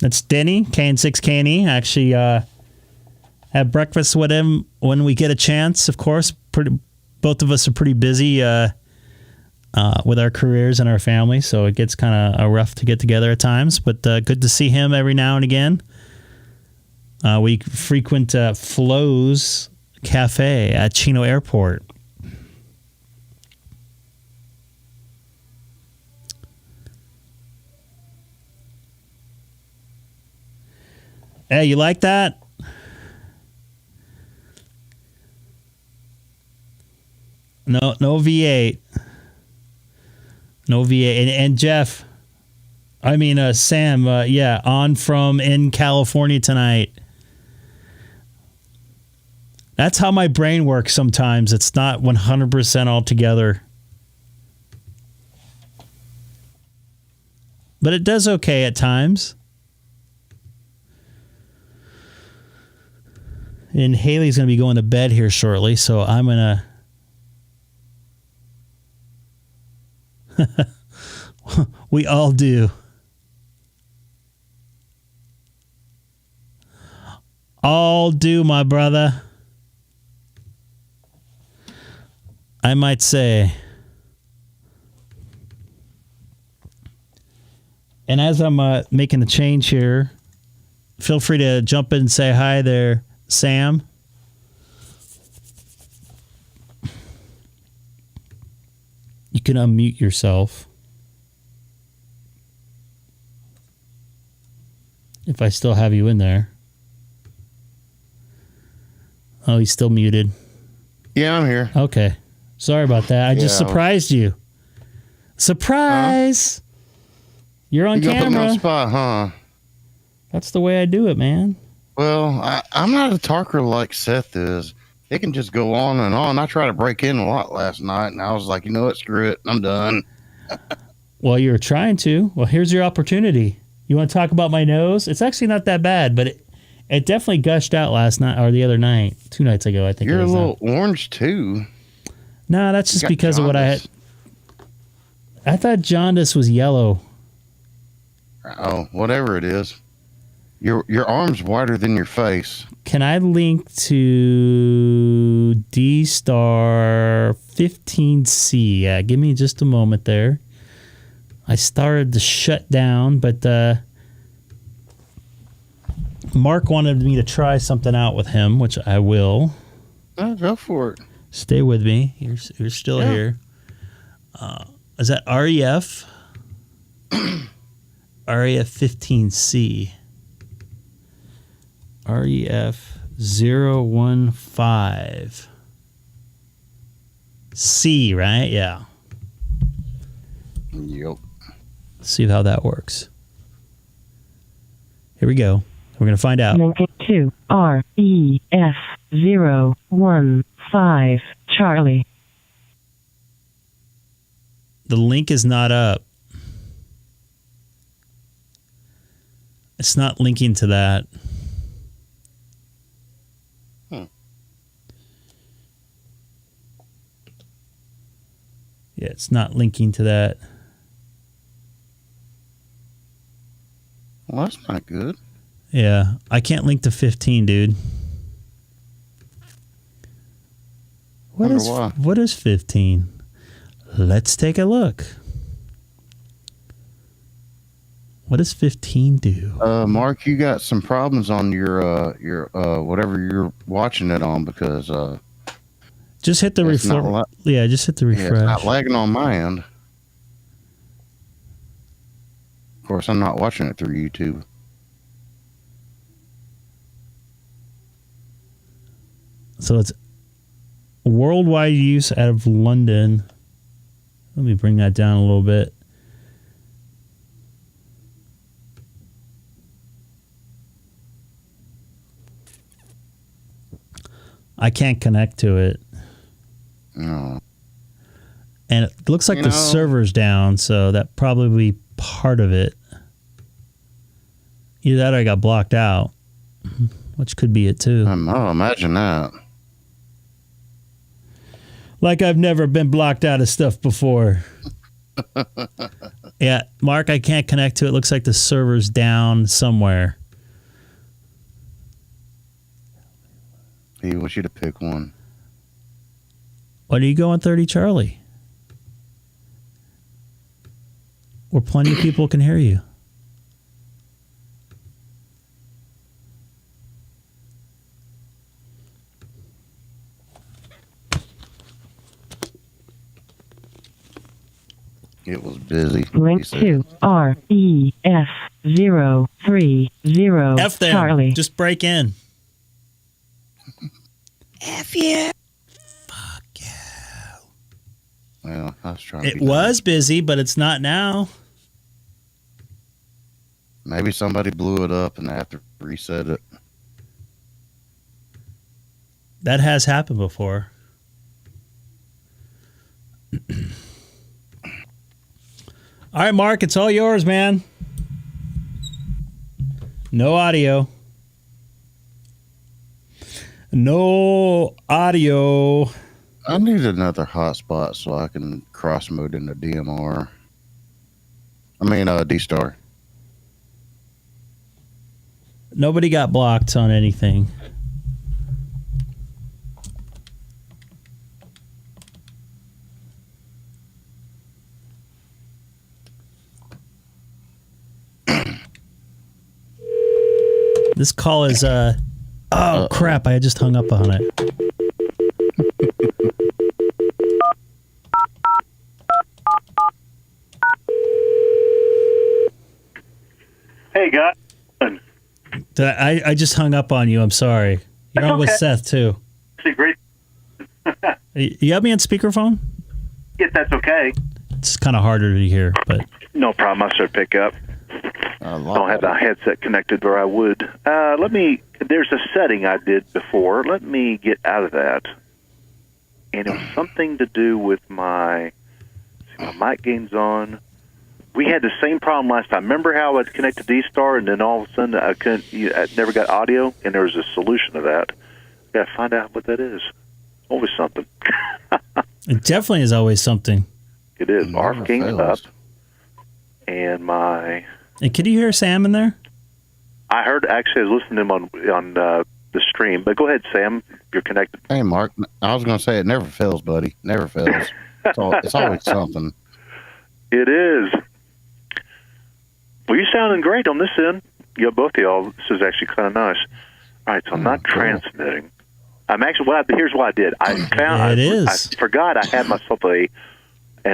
That's Denny, KN6KNE. I actually have breakfast with him when we get a chance, of course. Both of us are pretty busy with our careers and our family, so it gets kind of rough to get together at times. But good to see him every now and again. We frequent Flo's Cafe at Chino Airport. Hey, you like that? No V8. No V8. And Jeff, Sam, on from in California tonight. That's how my brain works sometimes. It's not 100% all together. But it does okay at times. And Haley's going to be going to bed here shortly, so I'm going to... We all do. All do, my brother. I might say. And as I'm making the change here, feel free to jump in and say hi there, Sam. You can unmute yourself. If I still have you in there. Oh, he's still muted. Yeah, I'm here. Okay. Sorry about that. I just surprised you. Surprise! You're on camera. Put me on the spot, huh? That's the way I do it, man. Well, I'm not a talker like Seth is. It can just go on and on. I tried to break in a lot last night, and I was like, you know what? Screw it. I'm done. Well, you were trying to. Well, here's your opportunity. You want to talk about my nose? It's actually not that bad, but it definitely gushed out last night or the other night. 2 nights ago, I think. You're a little orange, too. No, that's just because of what I had. I thought jaundice was yellow. Oh, whatever it is. Your arm's wider than your face. Can I link to DStar 15C? Yeah, give me just a moment there. I started to shut down, but Mark wanted me to try something out with him, which I will. Oh, go for it. Stay with me. You're still here. Is that REF? REF 15C. REF 015. C, right? Yeah. Yep. Let's see how that works. Here we go. We're going to find out. Link it to REF 015 Charlie. The link is not up. It's not linking to that. Yeah, it's not linking to that. Well, that's not good. Yeah, I can't link to 15, dude. What is 15? Let's take a look. What does 15 do? Mark, you got some problems on your whatever you're watching it on because just hit the refresh. Yeah, just hit the refresh. Yeah, it's not lagging on my end. Of course, I'm not watching it through YouTube. So it's worldwide use out of London. Let me bring that down a little bit. I can't connect to it. No. And it looks like the server's down, so that probably be part of it. Either that or I got blocked out, which could be it too. Oh, imagine that. Like I've never been blocked out of stuff before. Yeah, Mark, I can't connect to it. Looks like the server's down somewhere. He wants you to pick one. Why do you go on 30 Charlie? Where plenty of people can hear you. It was busy. Link to REF 030 F them. Charlie. Just break in. F you. Fuck yeah. Well, I was trying. It was busy, but it's not now. Maybe somebody blew it up and they have to reset it. That has happened before. All right, Mark, it's all yours, man. No audio. No audio. I need another hotspot so I can cross mode into DMR. I mean, DStar. Nobody got blocked on anything. This call is crap, I just hung up on it. Hey, guys. I just hung up on you. I'm sorry. You're on with Seth, too. Great. You have me on speakerphone? If that's okay. It's kind of harder to hear, but... No problem. I should pick up. Don't have the headset connected where I would. There's a setting I did before. Let me get out of that. And it was something to do with my mic gain's on. We had the same problem last time. Remember how I'd connect to DStar and then all of a sudden I never got audio? And there was a solution to that. Got to find out what that is. Always something. It definitely is always something. It is. Our gain's up. And can you hear Sam in there? I heard, actually, I was listening to him on the stream. But go ahead, Sam. You're connected. Hey, Mark. I was going to say it never fails, buddy. Never fails. It's always something. It is. Well, you're sounding great on this end. Both of y'all. This is actually kind of nice. All right, so I'm not transmitting. I'm actually. Here's what I did. I found. I forgot I had myself an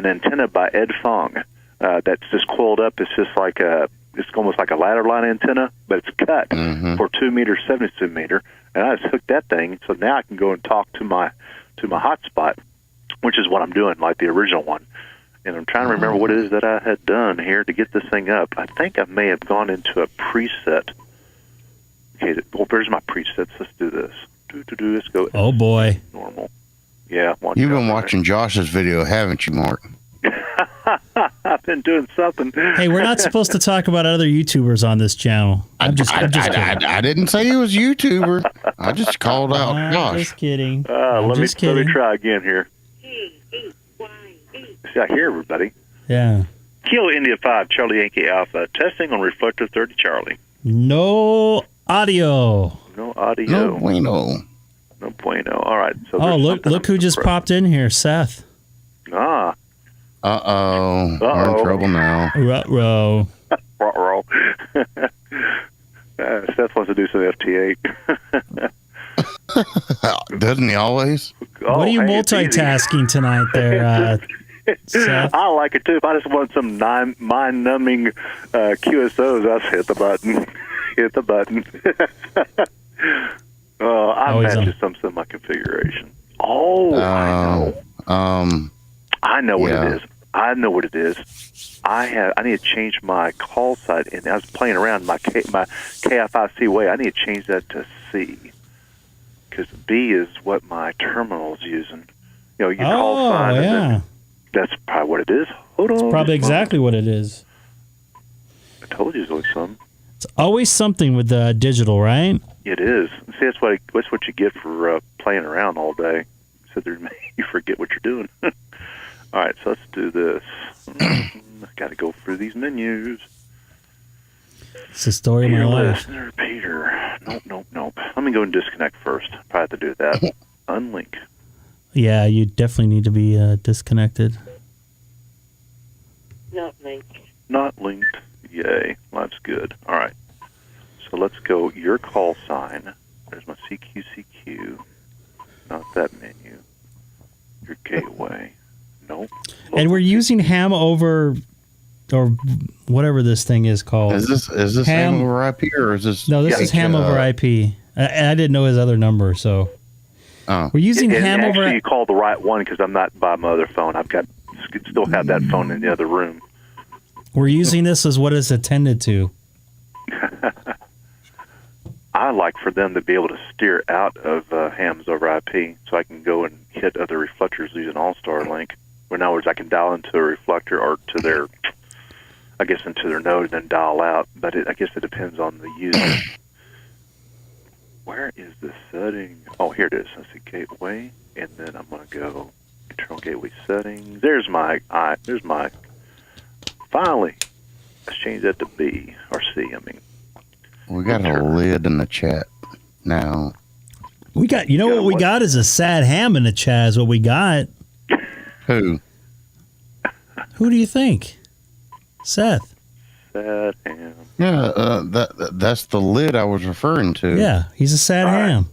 antenna by Ed Fong that's just coiled up. It's just like it's almost like a ladder line antenna, but it's cut for 2 meters, 72 meter. And I just hooked that thing, so now I can go and talk to my hotspot, which is what I'm doing, like the original one. And I'm trying to remember what it is that I had done here to get this thing up. I think I may have gone into a preset. Okay, well, where's my presets? Let's do this. Let's go. Oh, boy. Normal. Yeah. You've been watching Josh's video, haven't you, Mark? I've been doing something. Hey, we're not supposed to talk about other YouTubers on this channel. I'm just kidding. I didn't say he was a YouTuber. I just called out Josh. I'm just kidding. Let me try again here. See, I hear everybody. Yeah. Kilo India 5, Charlie Yankee Alpha, testing on reflector 30 Charlie. No audio. No audio. No bueno. No bueno. All right. So look who just popped in here, Seth. Ah. Uh-oh. We're in trouble now. Ruh-roh. Ruh-roh. Seth wants to do some FT8. Doesn't he always? What are you multitasking tonight there, Seth? I like it too. If I just want some mind-numbing QSOs, I'll hit the button. Hit the button. I imagine some semi-configuration. I know. I know what it is. I know what it is. I need to change my call site, and I was playing around my KF5C way. I need to change that to C, because B is what my terminal is using. You know, you call sign. Yeah. That's probably what it is. Hold on. It's probably exactly what it is. I told you it's always something. It's always something with digital, right? It is. See, that's what you get for playing around all day. So you forget what you're doing. All right, so let's do this. I've got to go through these menus. It's the story of my life. Repeater. Nope. Let me go and disconnect first. Probably have to do that. Unlink. Yeah, you definitely need to be disconnected. Not linked. Not linked. Yay. Well, that's good. All right. So let's go. Your call sign. There's my CQCQ. Not that menu. Your gateway. Nope. And we're using ham over, or whatever this thing is called. Is this ham over IP or is this? No, this is ham over IP. I didn't know his other number, so. Oh. We're using ham over. Actually, you called the right one because I'm not by my other phone. Still have that phone in the other room. We're using this as what it's intended to. I like for them to be able to steer out of hams over IP, so I can go and hit other reflectors using Allstar link. In other words, I can dial into a reflector or to their, I guess, into their node and then dial out. But I guess it depends on the user. Where is the setting? Oh, here it is. Let's see, gateway, and then I'm going to go control gateway settings. There's my. Finally, let's change that to B or C. I mean, we got a lid in the chat now. We got. You know what we got is a sad ham in the chat. Is what we got. Who? Who do you think? Seth. Sad ham. Yeah, that's the lid I was referring to. Yeah, he's a sad ham.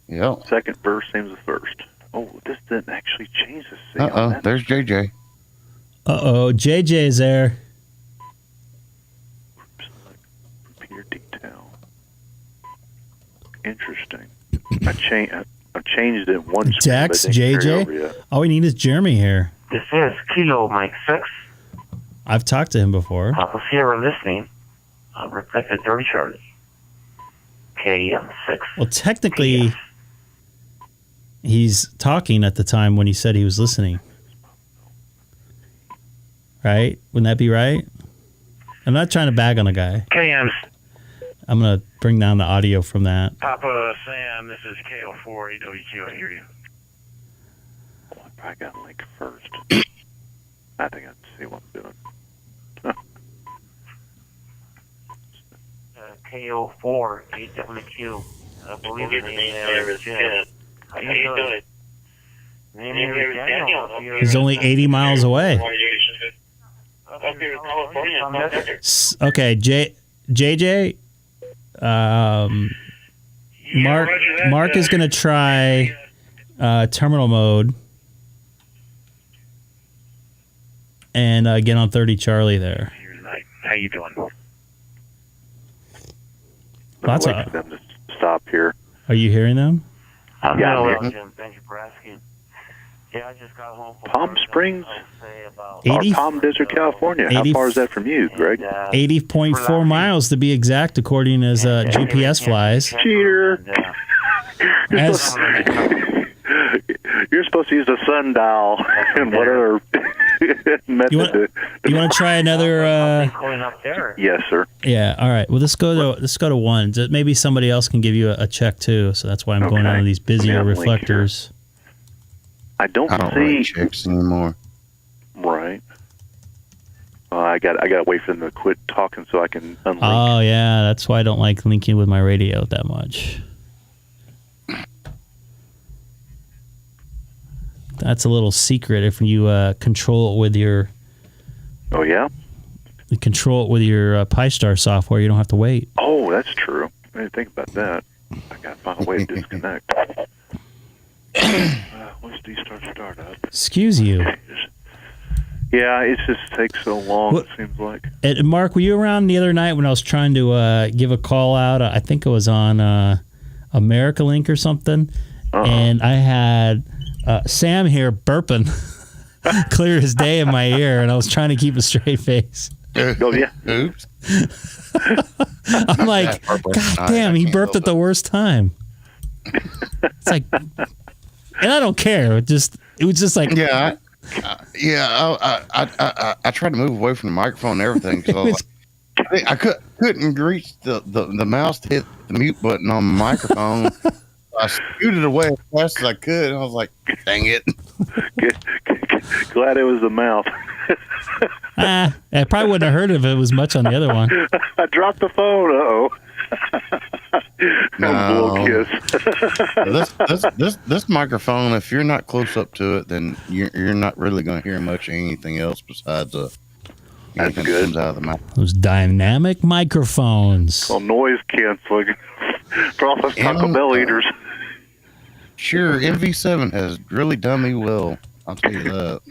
Yep. Second verse, same as the first. Oh, this didn't actually change the C. There's JJ. JJ is there. Repeater detail. Interesting. I've changed it once. Dex, JJ. All we need is Jeremy here. This is Kilo Mike 6. I've talked to him before. If you're ever listening, reflector 30 Charlie. KM6. Well, technically, he's talking at the time when he said he was listening. Right? Wouldn't that be right? I'm not trying to bag on a guy. KM. I'm going to bring down the audio from that. Papa Sam, this is KO4 AWQ. I hear you. I got a link first. I think I see what I'm doing. KO4 AWQ. I believe the name there is Jed. How you doing? Name here is Daniel. He's only 80 miles away. Okay, JJ. Mark is going to try terminal mode and get on 30 Charlie there. How you doing? Lots of them to stop here. Are you hearing them? I'm well, Jim. Thank you for asking. Yeah, I just got home from Palm Springs, or 80? Palm Desert, California. How far is that from you, Greg? 80.4 miles to be exact, according as GPS flies. Cheater. You're supposed to use the sundial and whatever method. You want to try another? Yes, sir. Yeah. All right. Well, let's go to one. Maybe somebody else can give you a check too. So that's why I'm going on these busier reflectors. I don't see write checks anymore. Right. I got to wait for them to quit talking so I can unlink. Oh yeah, that's why I don't like linking with my radio that much. That's a little secret. If you control it with your... Oh, yeah? You control it with your PyStar software. You don't have to wait. Oh, that's true. I didn't think about that. I got to find a way to disconnect. What's DStar startup? Excuse you. Yeah, it just takes so long, it seems like. And Mark, were you around the other night when I was trying to give a call out? I think it was on America Link or something. And I had... Sam here burping clear as day in my ear, and I was trying to keep a straight face. Oh, yeah. Oops. I'm like, God damn, he burped at the worst time. It's like, and I don't care. It was just like, yeah, I tried to move away from the microphone and everything. So I couldn't reach the mouse to hit the mute button on the microphone. I scooted away as fast as I could, and I was like, dang it. Glad it was the mouth. I probably wouldn't have heard if it was much on the other one. I dropped the phone. No. This microphone, if you're not close up to it, then you're not really going to hear much of anything else besides anything that comes out of the mouth. Those dynamic microphones. Well, noise canceling for all those Taco Bell eaters. Sure, MV7 has really done me well. I'll tell you that.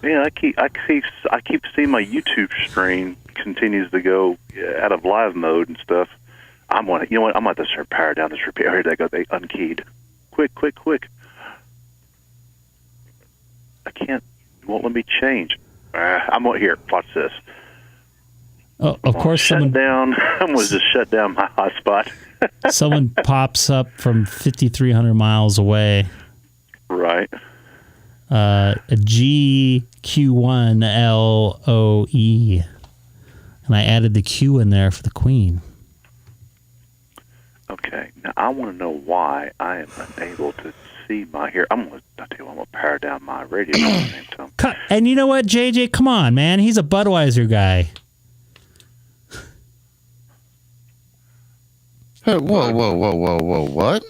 Yeah, I keep seeing my YouTube stream continues to go out of live mode and stuff. You know what? I'm going to start power down this repeater. I heard that go. They unkeyed. Quick! I can't. It won't let me change. I'm here. Watch this. Oh, of course, someone down. I was just shut down my hotspot. someone pops up from 5,300 miles away. Right. A GQ1LOE, and I added the Q in there for the Queen. Okay. Now I want to know why I am unable to see my here. I'm gonna power down my radio at the same time. And you know what, JJ? Come on, man. He's a Budweiser guy. Hey, whoa, what?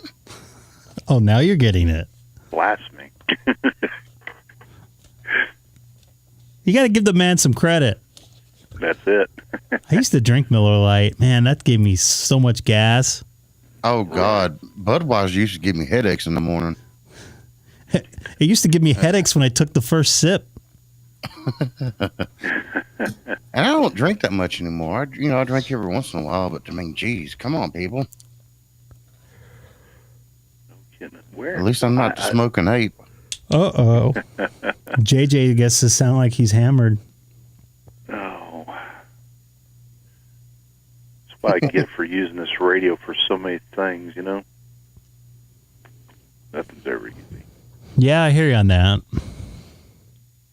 Oh, now you're getting it. Blasphemy. You got to give the man some credit. That's it. I used to drink Miller Lite. Man, that gave me so much gas. Oh, God. Budweiser used to give me headaches in the morning. It used to give me headaches when I took the first sip. And I don't drink that much anymore. I drink every once in a while, but I mean, geez, come on, people. No kidding. Where? At least I'm not the smoking ape. Uh-oh. JJ gets to sound like he's hammered. Oh. That's what I get for using this radio for so many things, you know? Nothing's ever easy. Yeah, I hear you on that.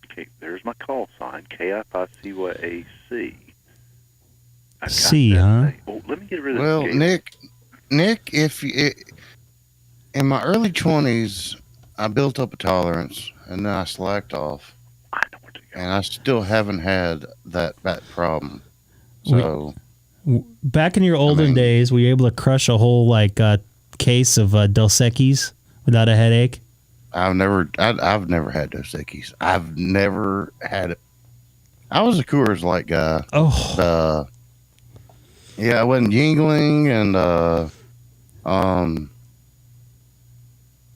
Okay, there's my call sign, K6EGG. C, huh? Oh, let me get rid of Well, this. Nick, in my early 20s, I built up a tolerance, and then I slacked off. I know where to go. And I still haven't had that problem. So, back in your olden days, were you able to crush a whole case of Dos Equis without a headache? I've never had Dos Equis. I've never had it. I was a Coors Light guy. Oh. I wasn't Yingling and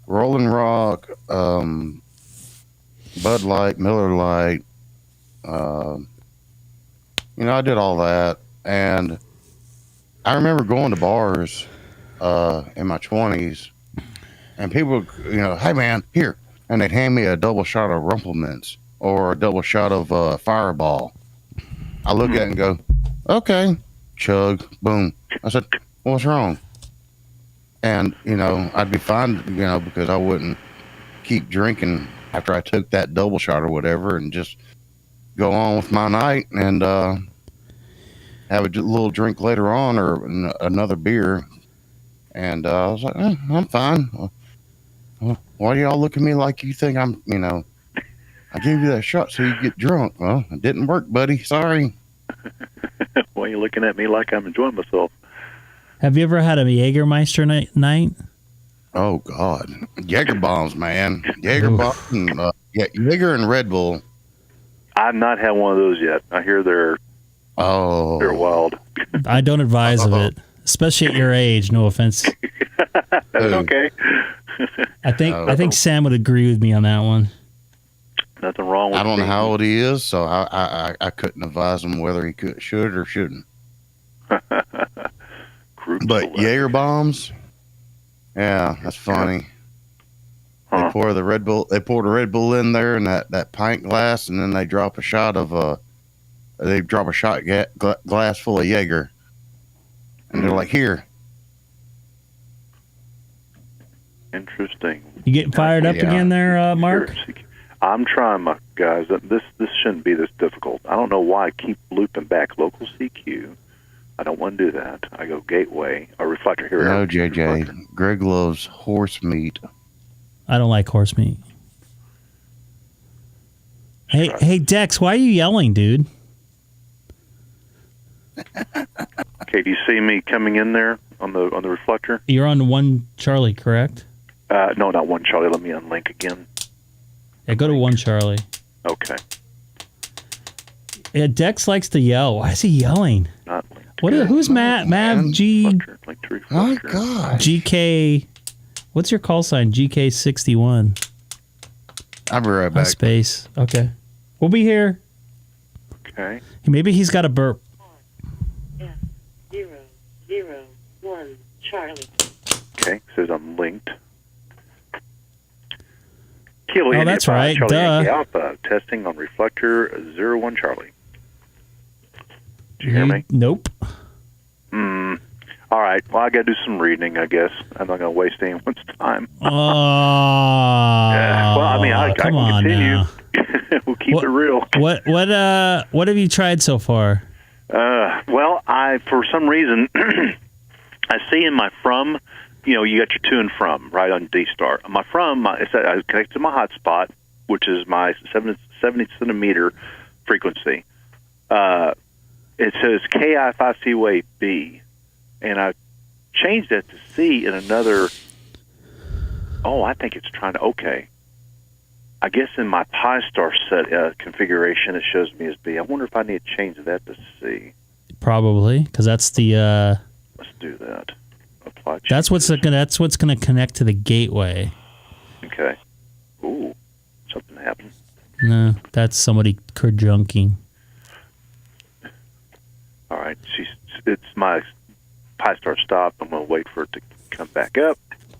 Rolling Rock, Bud Light, Miller Light. I did all that, and I remember going to bars in my 20s, and people, hey man, here, and they'd hand me a double shot of Rumplemints or a double shot of Fireball. I look at it and go, okay, chug, boom. I said, what's wrong? And, I'd be fine, because I wouldn't keep drinking after I took that double shot or whatever and just go on with my night and have a little drink later on or another beer. And I was like, I'm fine. Why do y'all look at me like you think I'm, I gave you that shot so you get drunk? Well, it didn't work, buddy. Sorry. Why are you looking at me like I'm enjoying myself? Have you ever had a Jägermeister night? Oh, God. Jaeger bombs, man. Jaeger bombs and, Jaeger and Red Bull. I've not had one of those yet. I hear they're wild. I don't advise of it, especially at your age. No offense. Okay. I think Sam would agree with me on that one. Nothing wrong with I don't know how old he is, so I couldn't advise him whether he should or shouldn't. But Jaeger bombs, yeah, that's funny. They pour the Red Bull. They pour the Red Bull in there in that pint glass, and then they drop a shot glass full of Jaeger, and they're like, "Here." Interesting. You getting fired up again there, Mark? I'm trying, my guys. This shouldn't be this difficult. I don't know why I keep looping back local CQ. I don't want to do that. I go gateway, a reflector here. No, JJ. Reflector. Greg loves horse meat. I don't like horse meat. Hey, Dex, why are you yelling, dude? Okay, do you see me coming in there on the reflector? You're on 1 Charlie, correct? No, not 1 Charlie. Let me unlink again. Yeah, go to 1 Charlie. Okay. Yeah, Dex likes to yell. Why is he yelling? Not who's Mav G? Oh God. GK. What's your call sign? GK61. I'll be right back. Space. Okay. We'll be here. Okay. Maybe he's got a burp. 001 Charlie. Okay. Says I'm linked. Kilo India that's 5, right. Charlie duh. Yankee Alpha. Testing on reflector 01 Charlie. Did you hear me? Nope. All right. Well, I got to do some reading, I guess. I'm not going to waste anyone's time. Oh, Well, I mean, I can continue. We'll keep it real. What have you tried so far? Well, for some reason, I see in my from, you got your to and from, right, on DStar. My from, I connect to my hotspot, which is my 70 centimeter frequency. It says KI5C wave B, and I changed that to C in another. Oh, I think it's trying to. Okay, I guess in my Pi-Star set configuration, it shows me as B. I wonder if I need to change that to C. Probably, because that's the. Let's do that. Apply. That's what's going to connect to the gateway. Okay. Ooh, something happened. No, that's somebody kerjunking. All right, it's my Pi-Star stop. I'm going to wait for it to come back up.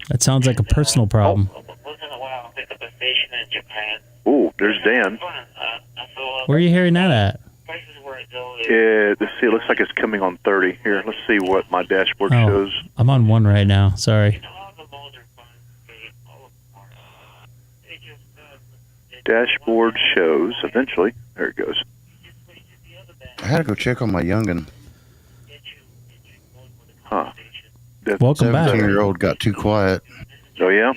That sounds like a personal problem. Ooh, there's Dan. Where are you hearing that at? Let's see. It looks like it's coming on 30. Here, let's see what my dashboard shows. I'm on 1 right now. Sorry. Dashboard shows eventually. There it goes. I had to go check on my youngin. Huh. Welcome back. 17-year-old got too quiet. Oh yeah.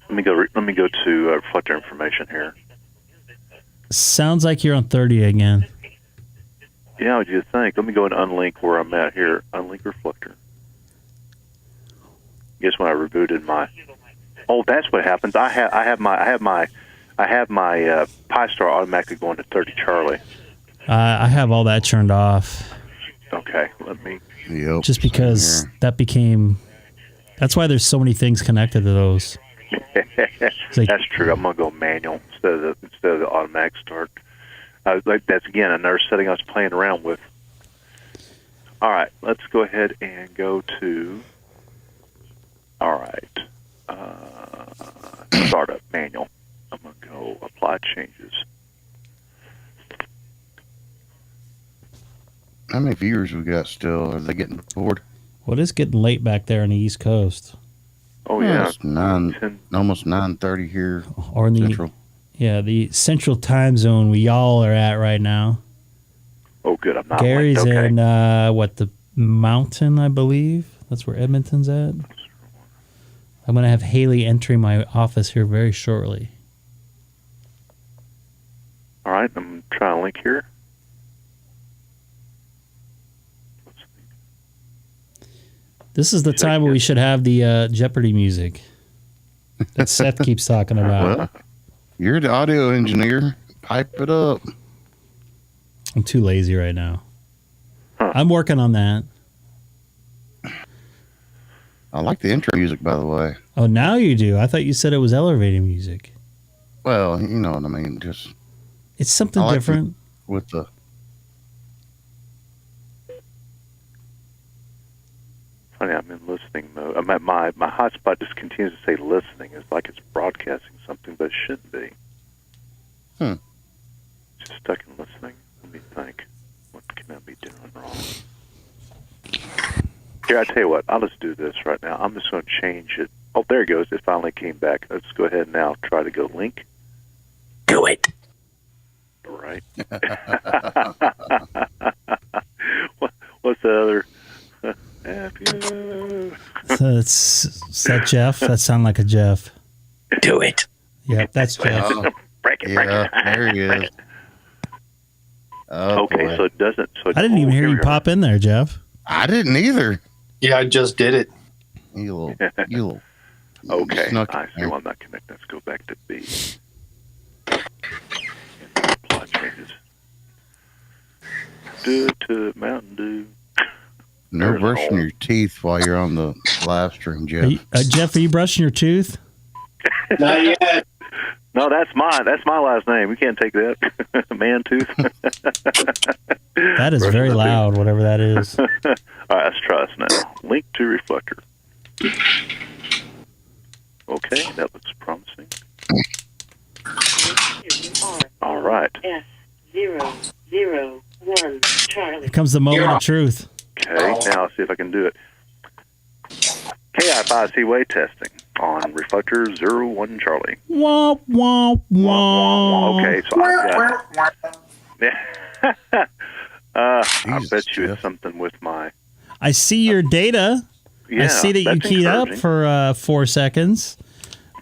Let me go to reflector information here. Sounds like you're on 30 again. Yeah, what do you think? Let me go and unlink where I'm at here. Unlink reflector. Guess when I rebooted my. Oh, that's what happens. I have my Pi-Star automatically going to 30 Charlie. I have all that turned off. Okay, let me. Yep. Just because that became. That's why there's so many things connected to those. That's true. I'm gonna go manual instead of the automatic start. That's again another setting I was playing around with. All right, let's go ahead and go to. All right, startup manual. I'm gonna go apply changes. How many viewers we got still? Are they getting bored? Well, it's getting late back there on the East Coast. Oh yeah, it's almost 9:30 here. Or in the Central. Yeah, the Central Time Zone we all are at right now. Oh, good. I'm not. Gary's linked. Okay. in the Mountain, I believe. That's where Edmonton's at. I'm going to have Haley entering my office here very shortly. All right, I'm trying to link here. This is the time where we should have the Jeopardy music that Seth keeps talking about. Well, you're the audio engineer. Pipe it up. I'm too lazy right now. I'm working on that. I like the intro music, by the way. Oh, now you do. I thought you said it was elevator music. Well, you know what I mean. Just it's something different. With the funny, I'm in listening mode. I'm at my hotspot just continues to say listening. It's like it's broadcasting something, but it shouldn't be. Just stuck in listening. Let me think. What can I be doing wrong? Here, I tell you what. I'll just do this right now. I'm just going to change it. Oh, there it goes. It finally came back. Let's go ahead and now try to go link. Do it. Right. What's the other? Is that Jeff? That sound like a Jeff. Do it. Yep, that's Jeff. Break it. There he is. Oh, okay, boy. so it doesn't. So I didn't even hear you pop in there, Jeff. I didn't either. Yeah, I just did it. You little. Okay, snuck I see why I'm not connected. Let's go back to B. Apply changes. Do to Mountain Dew. No brushing your teeth while you're on the live stream, Jeff. Jeff, are you brushing your tooth? Not yet. No, that's mine. That's my last name. We can't take that. Man tooth. That is very loud, whatever that is. All right, let's try this now. Link to reflector. Okay, that looks promising. All right. S0 Charlie. Here comes the moment of truth. Okay, now let's see if I can do it. KI5C wave testing on reflector 01 Charlie. Wah, wah, wah. Okay, so I've got... I bet you it's something with my... I see your data. Yeah, I see that you that's keyed up for 4 seconds,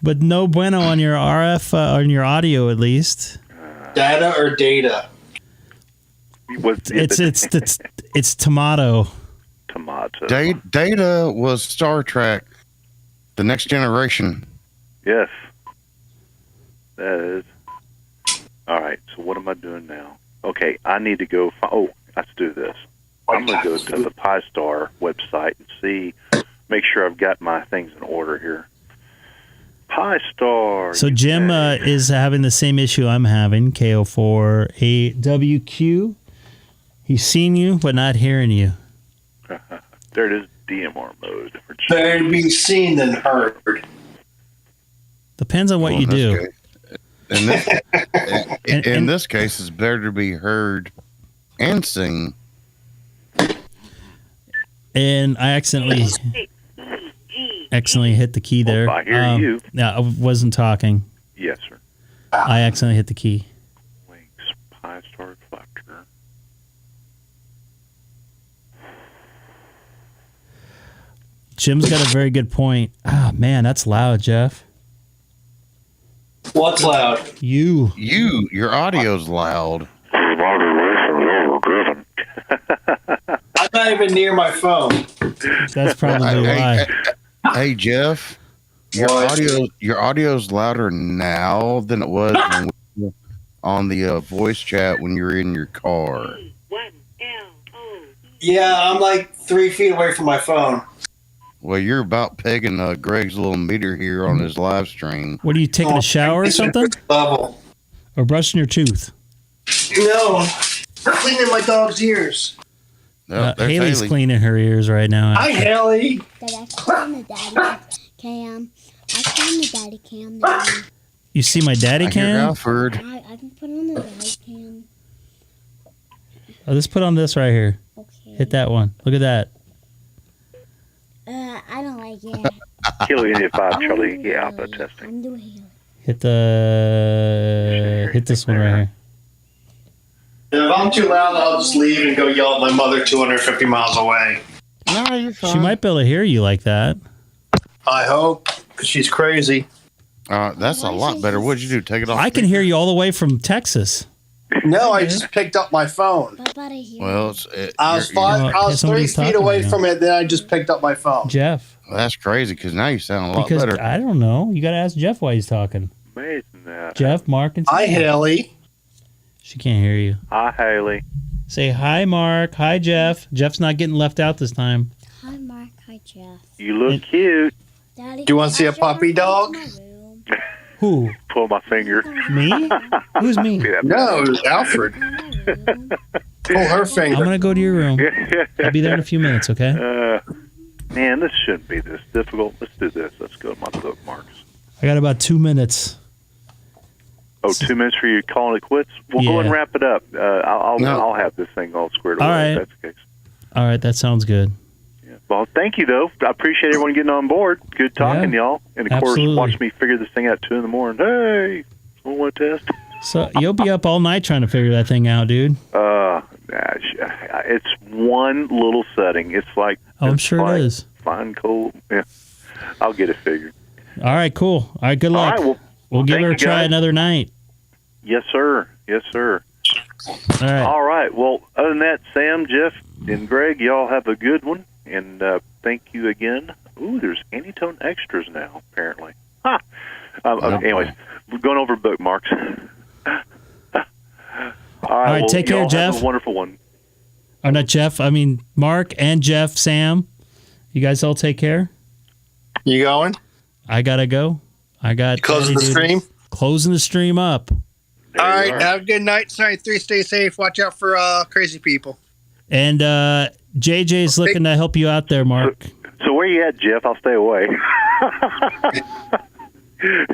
but no bueno on your RF, on your audio at least. Data or data? It's tomato. Tomato. Data was Star Trek, The Next Generation. Yes. That is. All right, so what am I doing now? Okay, I need to go... let's do this. I'm going to go to the DStar website and make sure I've got my things in order here. DStar. So Jim is having the same issue I'm having, KO4AWQ. He's seen you, but not hearing you. There it is, DMR mode. Better to be seen than heard. Depends on what you do. In this case, it's better to be heard and seen. And I accidentally hit the key there. I hear you. No, I wasn't talking. Yes, sir. I accidentally hit the key. Links, DStar reflector. Jim's got a very good point. Ah, man, that's loud, Jeff. What's loud? Your audio's loud. I'm not even near my phone. That's probably why. Hey, Jeff, your audio's louder now than it was when we were on the voice chat when you were in your car. Yeah, I'm like 3 feet away from my phone. Well, you're about pegging Greg's little meter here on his live stream. What are you taking a shower or something? Level. Or brushing your tooth? No, I'm cleaning my dog's ears. Haley's cleaning her ears right now. Hi, Haley. Dad, I found the daddy cam. I found the daddy cam. You see my daddy cam? Alfred. I can put on the daddy cam. Let's put on this right here. Okay. Hit that one. Look at that. I don't like it. Kilo Unit 5, Charlie. Yeah, output testing. I'm doing Haley. Hit this one right here. If I'm too loud, I'll just leave and go yell at my mother 250 miles away. No, you're fine. She might be able to hear you like that. I hope, because she's crazy. That's a lot better. What'd you do? Take it off? I can hear you all the way from Texas. No, I just picked up my phone. Well, I was 3 feet away from it, then I just picked up my phone. Jeff. Well, that's crazy because now you sound a lot better. I don't know. You got to ask Jeff why he's talking. Amazing that. Jeff, Mark, and Hi, Haley. She can't hear you. Hi, Haley. Say hi, Mark. Hi, Jeff. Jeff's not getting left out this time. Hi, Mark. Hi, Jeff. You look cute. Daddy, Do you want to see a puppy dog? Who? Pull my finger. Me? Who's me? No, it was Alfred. Pull her finger. I'm going to go to your room. I'll be there in a few minutes, okay? Man, this shouldn't be this difficult. Let's do this. Let's go to my bookmarks. I got about 2 minutes. Oh, 2 minutes for you calling it quits? We'll go and wrap it up. I'll have this thing all squared away. All right. If that's the case. All right, that sounds good. Yeah. Well, thank you, though. I appreciate everyone getting on board. Good talking, y'all. And, of course, watch me figure this thing out at 2 in the morning. Hey, someone want to test? So you'll be up all night trying to figure that thing out, dude. It's one little setting. It's like... Oh, I'm sure it is. Fine, cold. Yeah. I'll get it figured. All right, cool. All right, good luck. All right, we'll give her a try another night. Yes, sir. Yes, sir. All right. All right. Well, other than that, Sam, Jeff, and Greg, y'all have a good one. And thank you again. Ooh, there's Anytone extras now, apparently. Huh. Anyways, we're going over bookmarks. All right, take care, Jeff. Have a wonderful one. Or not Jeff, I mean Mark and Jeff, Sam. You guys all take care. You going? I got to go. Closing the stream? Closing the stream up. All right, have a good night tonight. Stay safe. Watch out for crazy people. And JJ's looking to help you out there, Mark. So where you at, Jeff? I'll stay away. You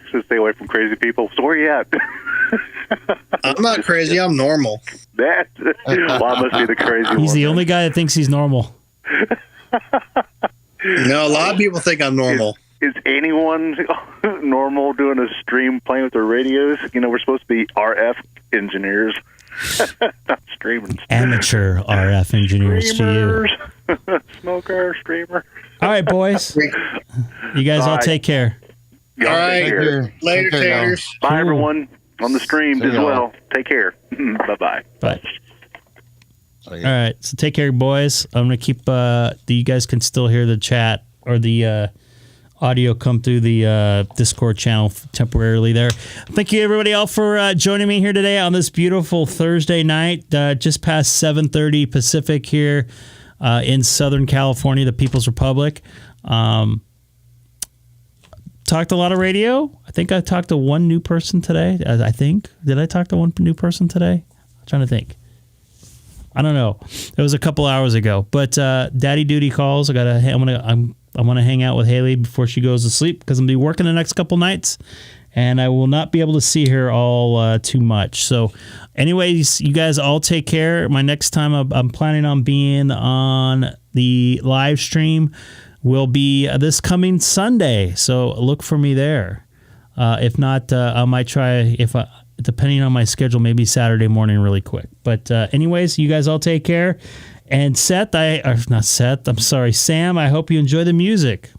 should stay away from crazy people. So where you at? I'm not crazy. I'm normal. That I must be the crazy one. He's the only guy that thinks he's normal. No, a lot of people think I'm normal. Is anyone normal doing a stream playing with their radios? You know, we're supposed to be RF engineers, not streaming. Amateur RF engineers to you. Smoker, streamer. All right, boys. You guys all take care. All right. Later, taters. Bye, everyone on the stream as well. Take care. Bye-bye. Bye. All right, so take care, boys. I'm going to keep, you guys can still hear the chat or the audio come through the Discord channel temporarily there. Thank you, everybody else, for joining me here today on this beautiful Thursday night, just past 7:30 Pacific here in Southern California, the People's Republic. Talked a lot of radio. I think I talked to one new person today. Did I talk to one new person today? I'm trying to think. I don't know. It was a couple hours ago. But Daddy Duty calls. I'm gonna hang out with Haley before she goes to sleep because I'm gonna be working the next couple nights, and I will not be able to see her all too much. So, anyways, you guys all take care. My next time I'm planning on being on the live stream will be this coming Sunday. So look for me there. If not, I might try depending on my schedule, maybe Saturday morning really quick. But anyways, you guys all take care. And Sam, I hope you enjoy the music.